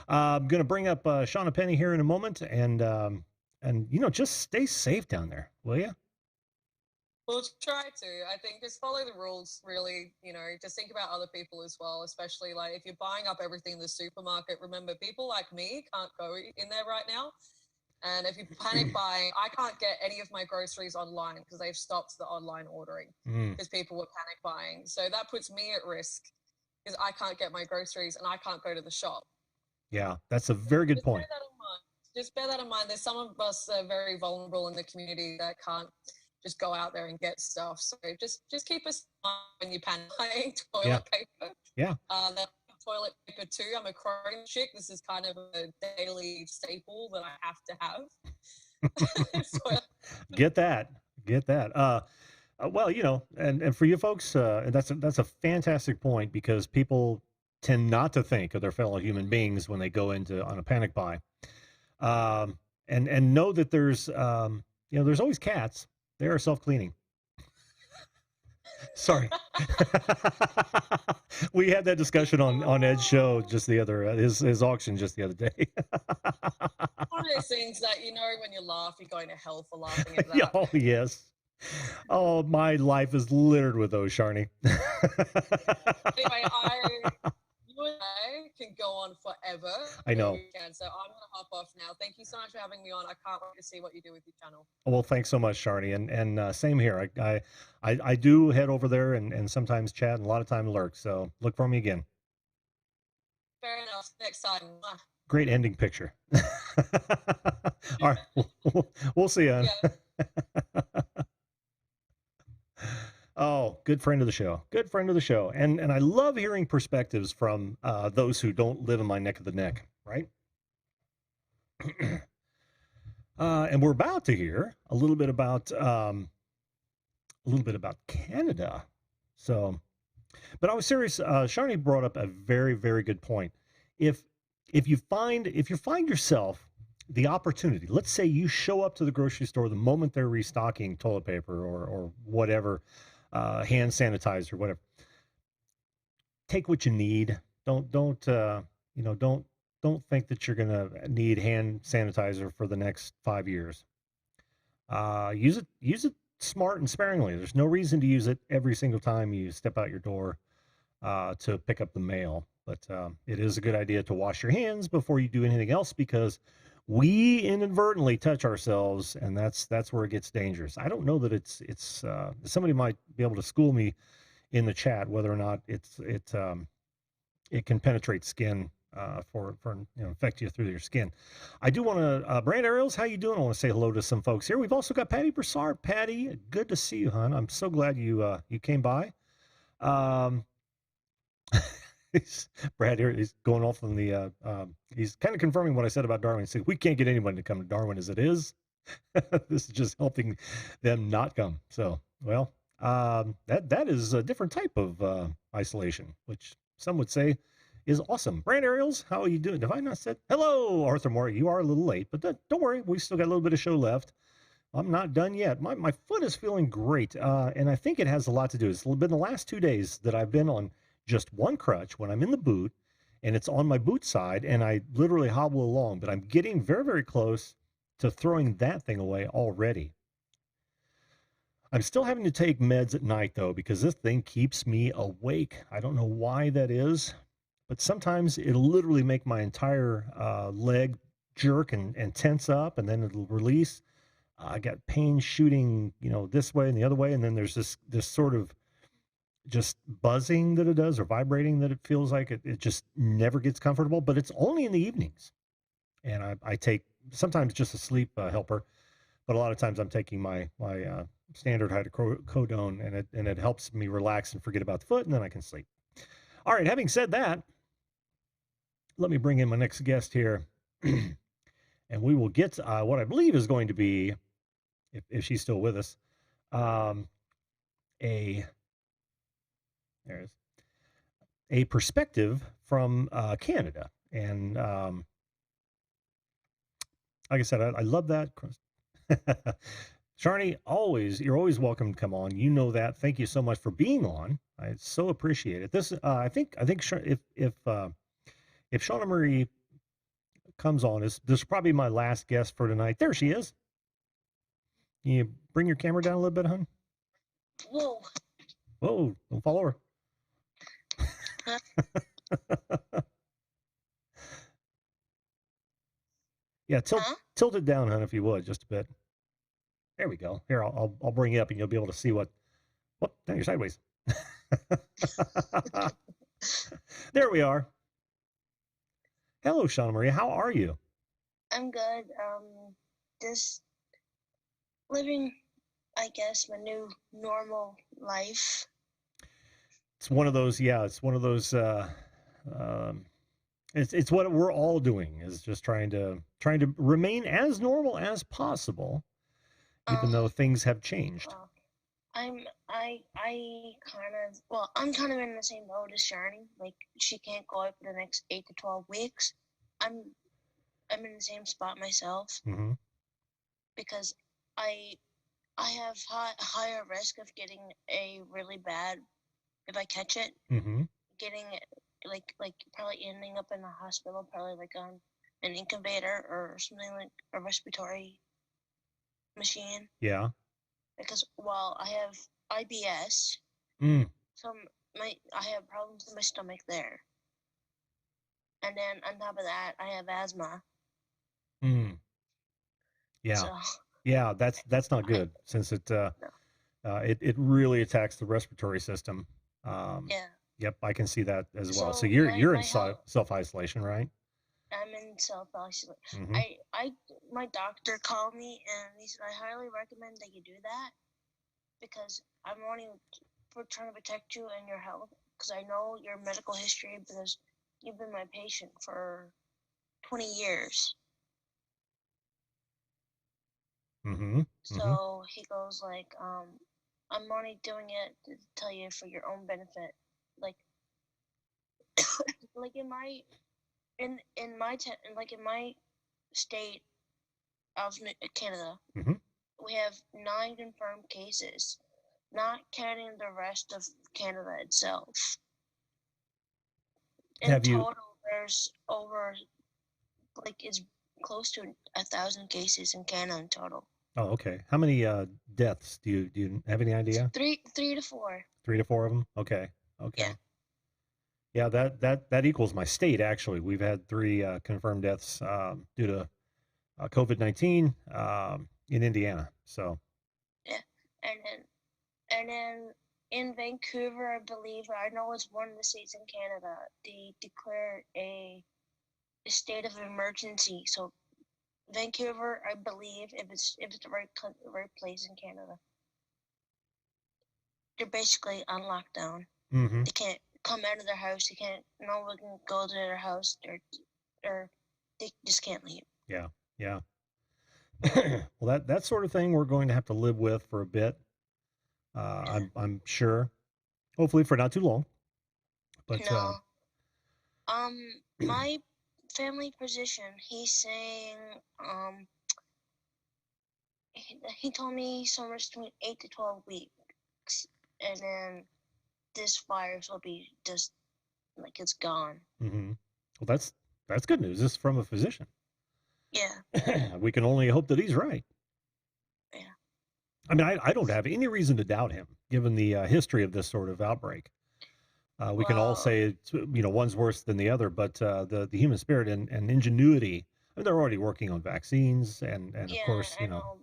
I'm going to bring up Shauna Penny here in a moment, and you know, just stay safe down there, will you? We'll try to. I think just follow the rules, really. You know, just think about other people as well, especially like if you're buying up everything in the supermarket. Remember, people like me can't go in there right now. And if you panic buying, I can't get any of my groceries online because they've stopped the online ordering because people were panic buying. So that puts me at risk because I can't get my groceries and I can't go to the shop. Yeah, that's a very good point. Bear that in mind. Just bear that in mind. There's some of us that are very vulnerable in the community that can't just go out there and get stuff. So just keep us in mind when you're panic buying toilet paper. Yeah. Toilet paper too. I'm a chronic chick. This is kind of a daily staple that I have to have. Get that. Well, you know, and for you folks, and that's a fantastic point because people tend not to think of their fellow human beings when they go on a panic buy, and know that there's you know, there's always cats. They are self-cleaning. Sorry. We had that discussion on Ed's show just the other his auction just the other day. One of those things that you know when you laugh, you're going to hell for laughing at that. Yeah, oh yes. Oh, my life is littered with those, Sharni. Anyway, you and I can go on forever. I know. So I'm going to hop off now. Thank you so much for having me on. I can't wait to see what you do with your channel. Well, thanks so much, Sharni, and same here. I do head over there and sometimes chat, and a lot of time lurk. So look for me again. Fair enough. Next time. Great ending picture. All right, we'll see you. Yeah. Oh, good friend of the show. Good friend of the show. And I love hearing perspectives from those who don't live in my neck of the neck, right? And we're about to hear a little bit about Canada. So, but I was serious. Sharni brought up a very, very good point. If you find yourself the opportunity, let's say you show up to the grocery store the moment they're restocking toilet paper or whatever, hand sanitizer, whatever. Take what you need. Don't think that you're gonna need hand sanitizer for the next 5 years. Use it smart and sparingly. There's no reason to use it every single time you step out your door to pick up the mail. But it is a good idea to wash your hands before you do anything else because we inadvertently touch ourselves, and that's where it gets dangerous. I don't know that it's somebody might be able to school me in the chat whether or not it can penetrate skin for infect you through your skin. I do want to, Brand Ariels, how you doing? I want to say hello to some folks here. We've also got Patty Broussard. Patty, good to see you, hon. I'm so glad you came by. Brad here, he's going off on the, he's kind of confirming what I said about Darwin. He said, we can't get anyone to come to Darwin as it is. This is just helping them not come. So, well, that is a different type of isolation, which some would say is awesome. Brand Ariels, how are you doing? Have I not said hello, Arthur Moore? You are a little late, but don't worry, we still got a little bit of show left. I'm not done yet. My foot is feeling great, and I think it has a lot to do. It's been the last 2 days that I've been on just one crutch when I'm in the boot, and it's on my boot side, and I literally hobble along, but I'm getting very, very close to throwing that thing away already. I'm still having to take meds at night, though, because this thing keeps me awake. I don't know why that is, but sometimes it'll literally make my entire leg jerk and tense up, and then it'll release. I got pain shooting, this way and the other way, and then there's this sort of just buzzing that it does, or vibrating that it feels like it just never gets comfortable, but it's only in the evenings. And I take sometimes just a sleep helper, but a lot of times I'm taking my standard hydrocodone, and it helps me relax and forget about the foot, and then I can sleep. All right, having said that, let me bring in my next guest here, and we will get what I believe is going to be, if she's still with us, a perspective from Canada. And like I said, I love that. Sharni, you're always welcome to come on. You know that. Thank you so much for being on. I so appreciate it. This, I think if Shauna Marie comes on, this is probably my last guest for tonight. There she is. Can you bring your camera down a little bit, hon? Whoa. Whoa, don't fall over. Yeah, tilt it down, hon, if you would, just a bit. There we go. Here, I'll bring you up, and you'll be able to see what. Whoop, now you're sideways. There we are. Hello, Shauna Maria. How are you? I'm good. Just living, I guess, my new normal life. It's one of those. Yeah, it's one of those. It's what we're all doing, is just trying to remain as normal as possible, even though things have changed. I'm kind of in the same boat as Shani. Like, she can't go out for the next 8 to 12 weeks. I'm in the same spot myself, because I have higher risk of getting a really bad, if I catch it, getting like probably ending up in a hospital, probably like on an incubator or something, like a respiratory machine. Yeah. Because while I have IBS, I have problems with my stomach there, and then on top of that, I have asthma. Yeah. So, yeah, that's not good, since it really attacks the respiratory system. yeah. Yep, I can see that as well. So So you're in my self-isolation, right? I'm in self-isolation. Mhm. My doctor called me and he said, I highly recommend that you do that, because I'm wanting for trying to protect you and your health, because I know your medical history, because you've been my patient for 20 years. So he goes like, I'm only doing it to tell you for your own benefit. Like, like in my state of Canada, we have 9 confirmed cases, not counting the rest of Canada itself. In total, there's over, like, it's close to 1,000 cases in Canada in total. Oh, okay. How many deaths do you have any idea? 3 to 4. 3 to 4 of them. Okay. Yeah, that equals my state. Actually, we've had 3 confirmed deaths due to COVID-19 in Indiana. So. Yeah, and then in Vancouver, I believe, I know it's one of the states in Canada, they declared a state of emergency. So Vancouver, I believe, if it's the right place in Canada, they're basically on lockdown. Mm-hmm. They can't come out of their house. They can't. No one can go to their house. Or they just can't leave. Yeah, yeah. Well, that sort of thing we're going to have to live with for a bit. I'm sure. Hopefully for not too long. But no. My family physician, he's saying, he told me somewhere between 8 to 12 weeks, and then this virus will be just like it's gone. Mm-hmm. Well, that's good news. This is from a physician. Yeah. We can only hope that he's right. Yeah. I mean, I don't have any reason to doubt him, given the history of this sort of outbreak. We can all say, one's worse than the other, but the human spirit and ingenuity, I mean, they're already working on vaccines, and of course, I know.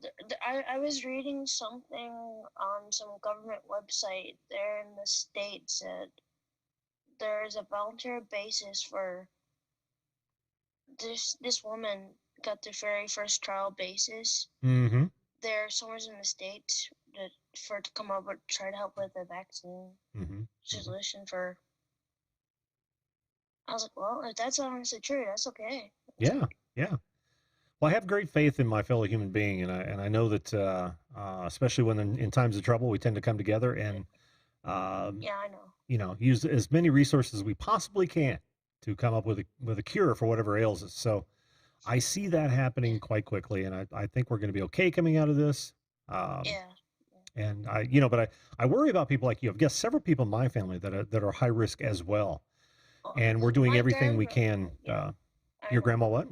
I was reading something on some government website there in the States that there is a volunteer basis for this woman got the very first trial basis. Mm-hmm. There somewhere in the States for to come up with try to help with a vaccine solution for. I was like, well, if that's honestly true, that's okay. Yeah, yeah. Well, I have great faith in my fellow human being, and I know that especially when in times of trouble, we tend to come together and yeah, I know. Use as many resources as we possibly can to come up with a cure for whatever ails us. So I see that happening quite quickly, and I think we're going to be okay coming out of this. Yeah. And but I worry about people like you. I've got several people in my family that are high risk as well, and we're doing everything we can. Yeah, your grandma what?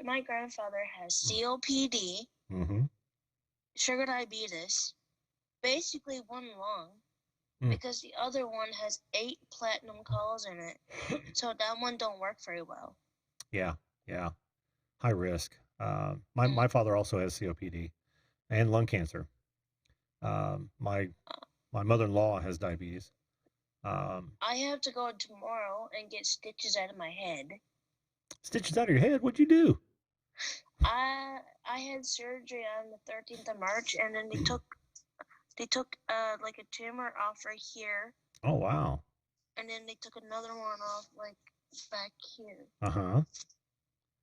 My grandfather has COPD, sugar diabetes, basically one lung, because the other one has 8 platinum calls in it, so that one don't work very well. Yeah, high risk. My father also has COPD and lung cancer. My mother-in-law has diabetes. I have to go tomorrow and get stitches out of my head. Stitches out of your head? What'd you do? I had surgery on the 13th of March, and then they took like a tumor off right here. Oh wow! And then they took another one off like back here. Uh-huh.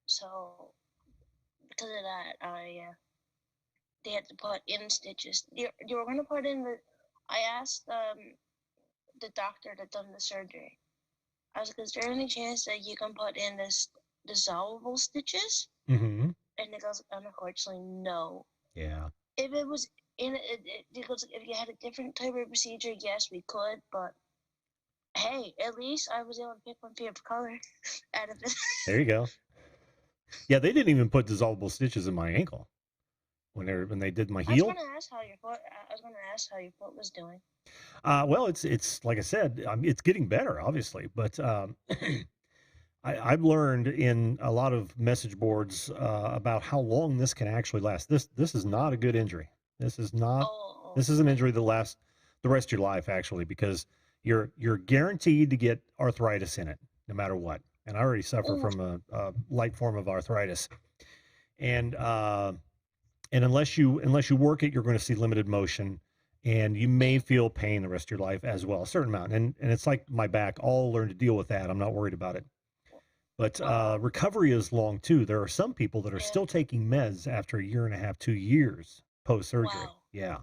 So because of that, they had to put in stitches. They were going to put in I asked the doctor that done the surgery. I was like, is there any chance that you can put in this dissolvable stitches? Mm-hmm. And it goes, unfortunately, no. Yeah. If it was it goes, if you had a different type of procedure, yes, we could. But hey, at least I was able to pick one favorite color out of it. There you go. Yeah, they didn't even put dissolvable stitches in my ankle when they did my heel. I was going to ask how your foot was doing. Well, it's like I said, it's getting better, obviously, but I've learned in a lot of message boards about how long this can actually last. This is not a good injury. This is not. Oh. This is an injury that lasts the rest of your life, actually, because you're guaranteed to get arthritis in it, no matter what. And I already suffer from a light form of arthritis, and unless you work it, you're going to see limited motion. And you may feel pain the rest of your life as well, a certain amount. And it's like my back. I'll learn to deal with that. I'm not worried about it. But recovery is long, too. There are some people that are still taking meds after 1.5 years, 2 years post-surgery. Wow. Yeah.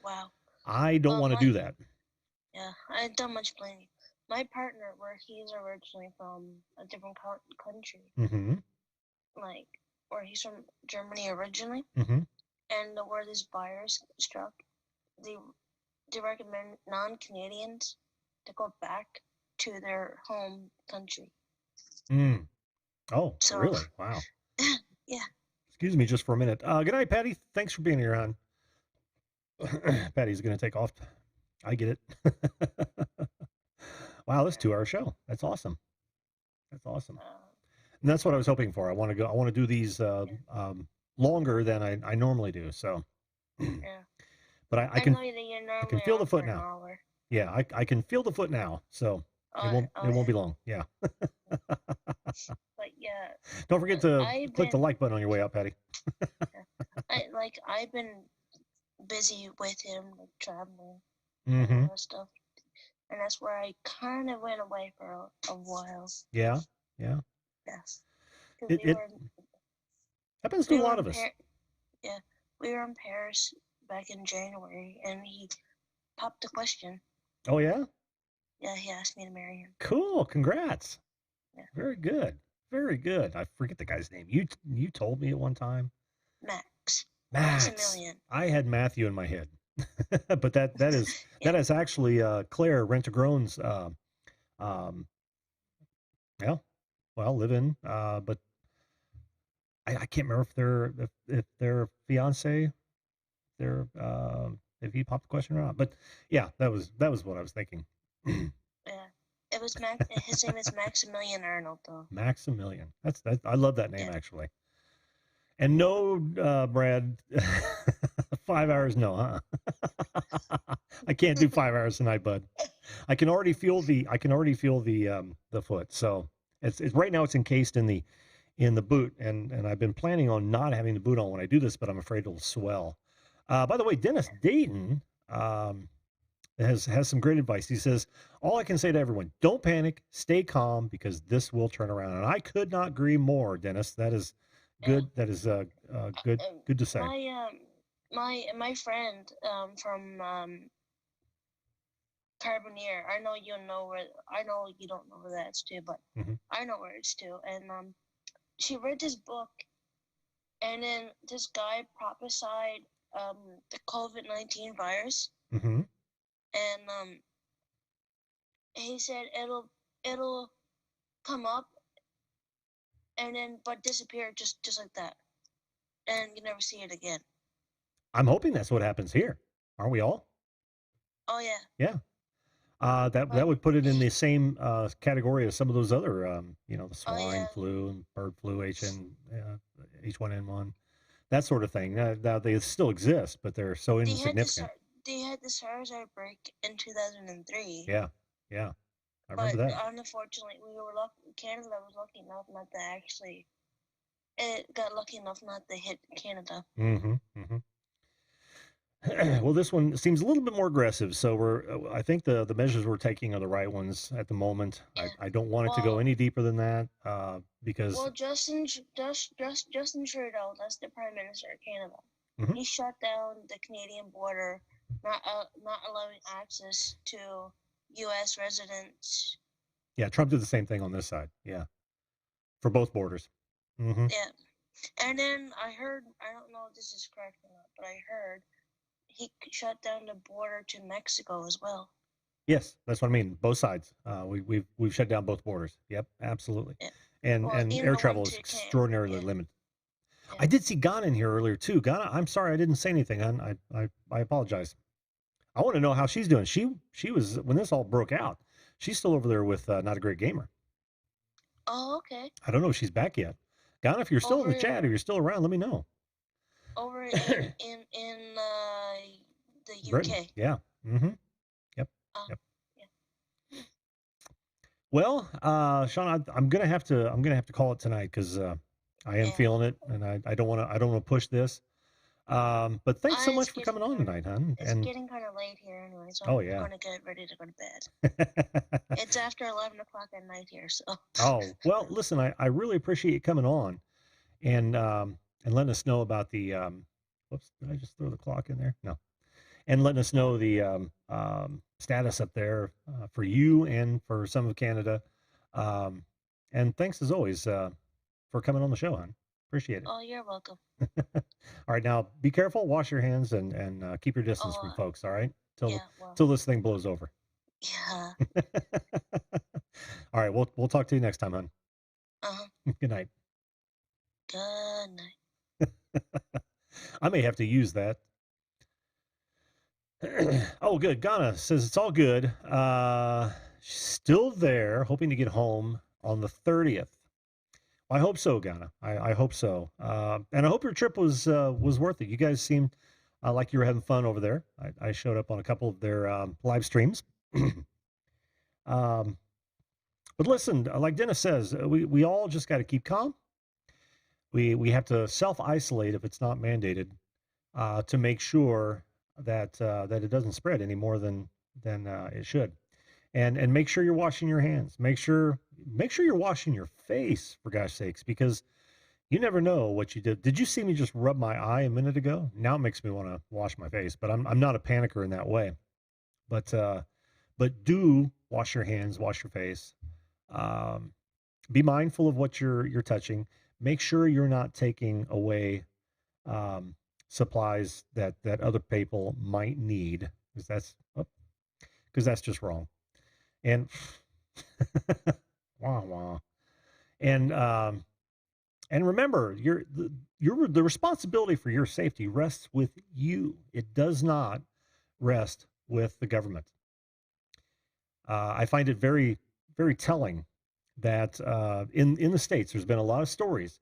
Wow. I don't want to do that. Yeah, I don't much blame you. My partner, where he's originally from a different country, where he's from Germany originally, and where this virus struck, they recommend non-Canadians to go back to their home country. Oh, so, really? Wow. Yeah. Excuse me just for a minute. Good night, Patty. Thanks for being here, hon. Patty's going to take off. I get it. Wow, this 2-hour show. That's awesome. That's awesome. And that's what I was hoping for. I want to do these longer than I normally do. So. Yeah. But I can know that you're feel the foot for an now. hour. Yeah, I can feel the foot now, so it won't be long. Yeah. But yeah, Don't forget to click the been- like button on your way out, Patty. I've been busy with him, like traveling Mm-hmm. and all that stuff, and that's where I kind of went away for a while. Yeah, yeah. Yes. It happens to a lot of us. Yeah, we were in Paris back in January, and he popped the question. Oh yeah. Yeah, he asked me to marry him. Cool. Congrats. Yeah. Very good. Very good. I forget the guy's name. You told me at one time. Max. Max. Maximilian. I had Matthew in my head, but that is Yeah. that is actually Claire Rent-A-Groan's live-in. But I can't remember if they're fiance, if he popped the question or not. But yeah, that was what I was thinking. Yeah, it was Max. His name is Maximilian Arnold, though. Maximilian. That's I love that name Yeah. actually. And no, Brad, 5 hours, no, huh? I can't do 5 hours tonight, bud. I can already feel the foot. So it's right now it's encased in the boot, and I've been planning on not having the boot on when I do this, but I'm afraid it'll swell. By the way, Dennis Dayton has some great advice. He says, all I can say to everyone, don't panic, stay calm, because this will turn around. And I could not agree more, Dennis. That is good. That is good to say. My friend from Carboneer. I know you don't know where that's to, but I know where it's to. And she read this book, and then this guy prophesied the COVID-19 virus. Mm-hmm. And he said it'll come up and then but disappear just like that, and you never see it again. I'm hoping that's what happens here. Aren't we all? Oh yeah. Yeah. That would put it in the same category as some of those other, the swine flu and bird flu, H1N1, that sort of thing. Now they still exist, but they're so insignificant. They had the SARS outbreak in 2003. Yeah. I remember that. But unfortunately, Canada was lucky enough not to actually. It got lucky enough not to hit Canada. Mm-hmm. Well, this one seems a little bit more aggressive. So I think the measures we're taking are the right ones at the moment. Yeah. I don't want it to go any deeper than that because. Well, Justin Trudeau, that's the Prime Minister of Canada. Mm-hmm. He shut down the Canadian border, not allowing access to U.S. residents. Yeah, Trump did the same thing on this side. Yeah, for both borders. Mm-hmm. Yeah, and then I heard, I don't know if this is correct or not, but I heard he shut down the border to Mexico as well. Yes, that's what I mean. Both sides. We've shut down both borders. Yep, absolutely. Yeah. And air travel is extraordinarily limited. Yeah. I did see Ghana in here earlier too. Ghana, I'm sorry I didn't say anything. I apologize. I want to know how she's doing. She was, when this all broke out, she's still over there with Not a Great Gamer. Oh, okay. I don't know if she's back yet. Ghana, if you're still in the chat, if you're still around, let me know. Over in the UK. Britain. Yeah. Mm-hmm. Yep. Yep. Yeah. Well, Sean, I'm gonna have to call it tonight because I am feeling it, and I don't want to push this. But thanks so much for coming on tonight, hon. It's getting kind of late here anyway, so I'm going to get ready to go to bed. It's after 11 o'clock at night here, so. Oh, well, listen, I really appreciate you coming on and letting us know about the, whoops, did I just throw the clock in there? No. And letting us know the status up there for you and for some of Canada. And thanks as always for coming on the show, hon. Appreciate it. Oh, you're welcome. All right, now be careful, wash your hands, and keep your distance from folks. All right, till this thing blows over. Yeah. All right, we'll talk to you next time, hon. Good night. Good night. I may have to use that. Oh, good. Ghana says it's all good. She's still there, hoping to get home on the 30th. I hope so, Ghana. I hope so. And I hope your trip was worth it. You guys seemed like you were having fun over there. I showed up on a couple of their live streams. But listen, like Dennis says, we all just got to keep calm. We have to self-isolate if it's not mandated, to make sure that that it doesn't spread any more than it should, and make sure you're washing your hands. Make sure you're washing your face, for gosh sakes, because you never know what you did. Did you see me just rub my eye a minute ago? Now it makes me want to wash my face, but I'm not a panicker in that way. But do wash your hands, wash your face. Be mindful of what you're touching. Make sure you're not taking away supplies that other people might need, because that's just wrong. And wah wah. And remember, the responsibility for your safety rests with you. It does not rest with the government. I find it very, very telling that in the States, there's been a lot of stories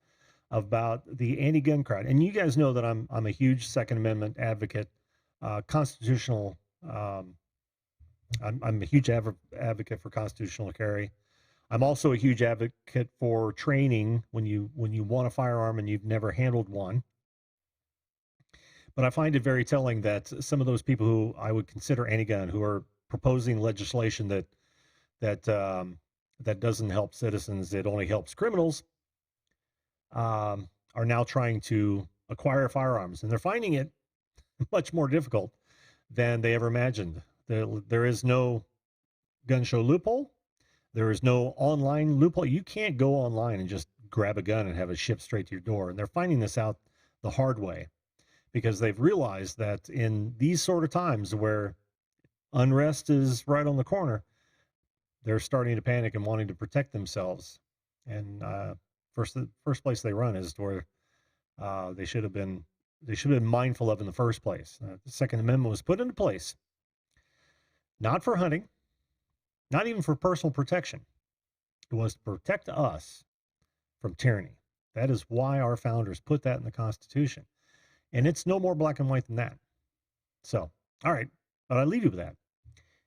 about the anti-gun crowd. And you guys know that I'm a huge Second Amendment advocate, constitutional. I'm a huge advocate for constitutional carry. I'm also a huge advocate for training when you want a firearm and you've never handled one. But I find it very telling that some of those people who I would consider anti-gun, who are proposing legislation that doesn't help citizens, it only helps criminals, are now trying to acquire firearms, and they're finding it much more difficult than they ever imagined. There is no gun show loophole. There is no online loophole. You can't go online and just grab a gun and have it shipped straight to your door. And they're finding this out the hard way, because they've realized that in these sort of times where unrest is right on the corner, they're starting to panic and wanting to protect themselves. And the first place they run is where they should have been mindful of in the first place. The Second Amendment was put into place not for hunting, not even for personal protection. It was to protect us from tyranny. That is why our founders put that in the Constitution. And it's no more black and white than that. So, all right, but I leave you with that.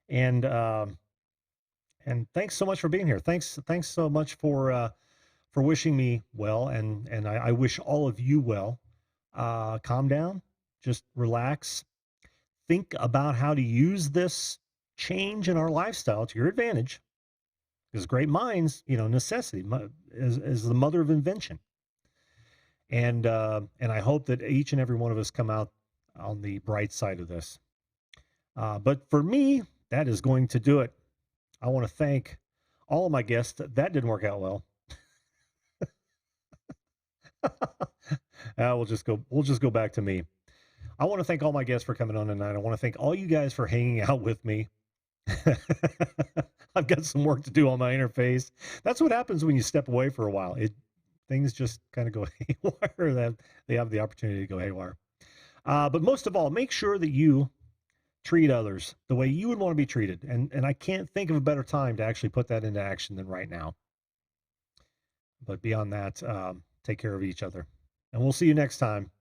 And thanks so much for being here. Thanks so much for wishing me well, and I wish all of you well. Calm down, just relax, think about how to use this change in our lifestyle to your advantage, because great minds, necessity is the mother of invention. And I hope that each and every one of us come out on the bright side of this. But for me, that is going to do it. I want to thank all of my guests. That didn't work out well. We'll just go back to me. I want to thank all my guests for coming on tonight. I want to thank all you guys for hanging out with me. I've got some work to do on my interface. That's what happens when you step away for a while. Things just kind of go haywire. That they have the opportunity to go haywire. But most of all, make sure that you treat others the way you would want to be treated. And I can't think of a better time to actually put that into action than right now. But beyond that, take care of each other. And we'll see you next time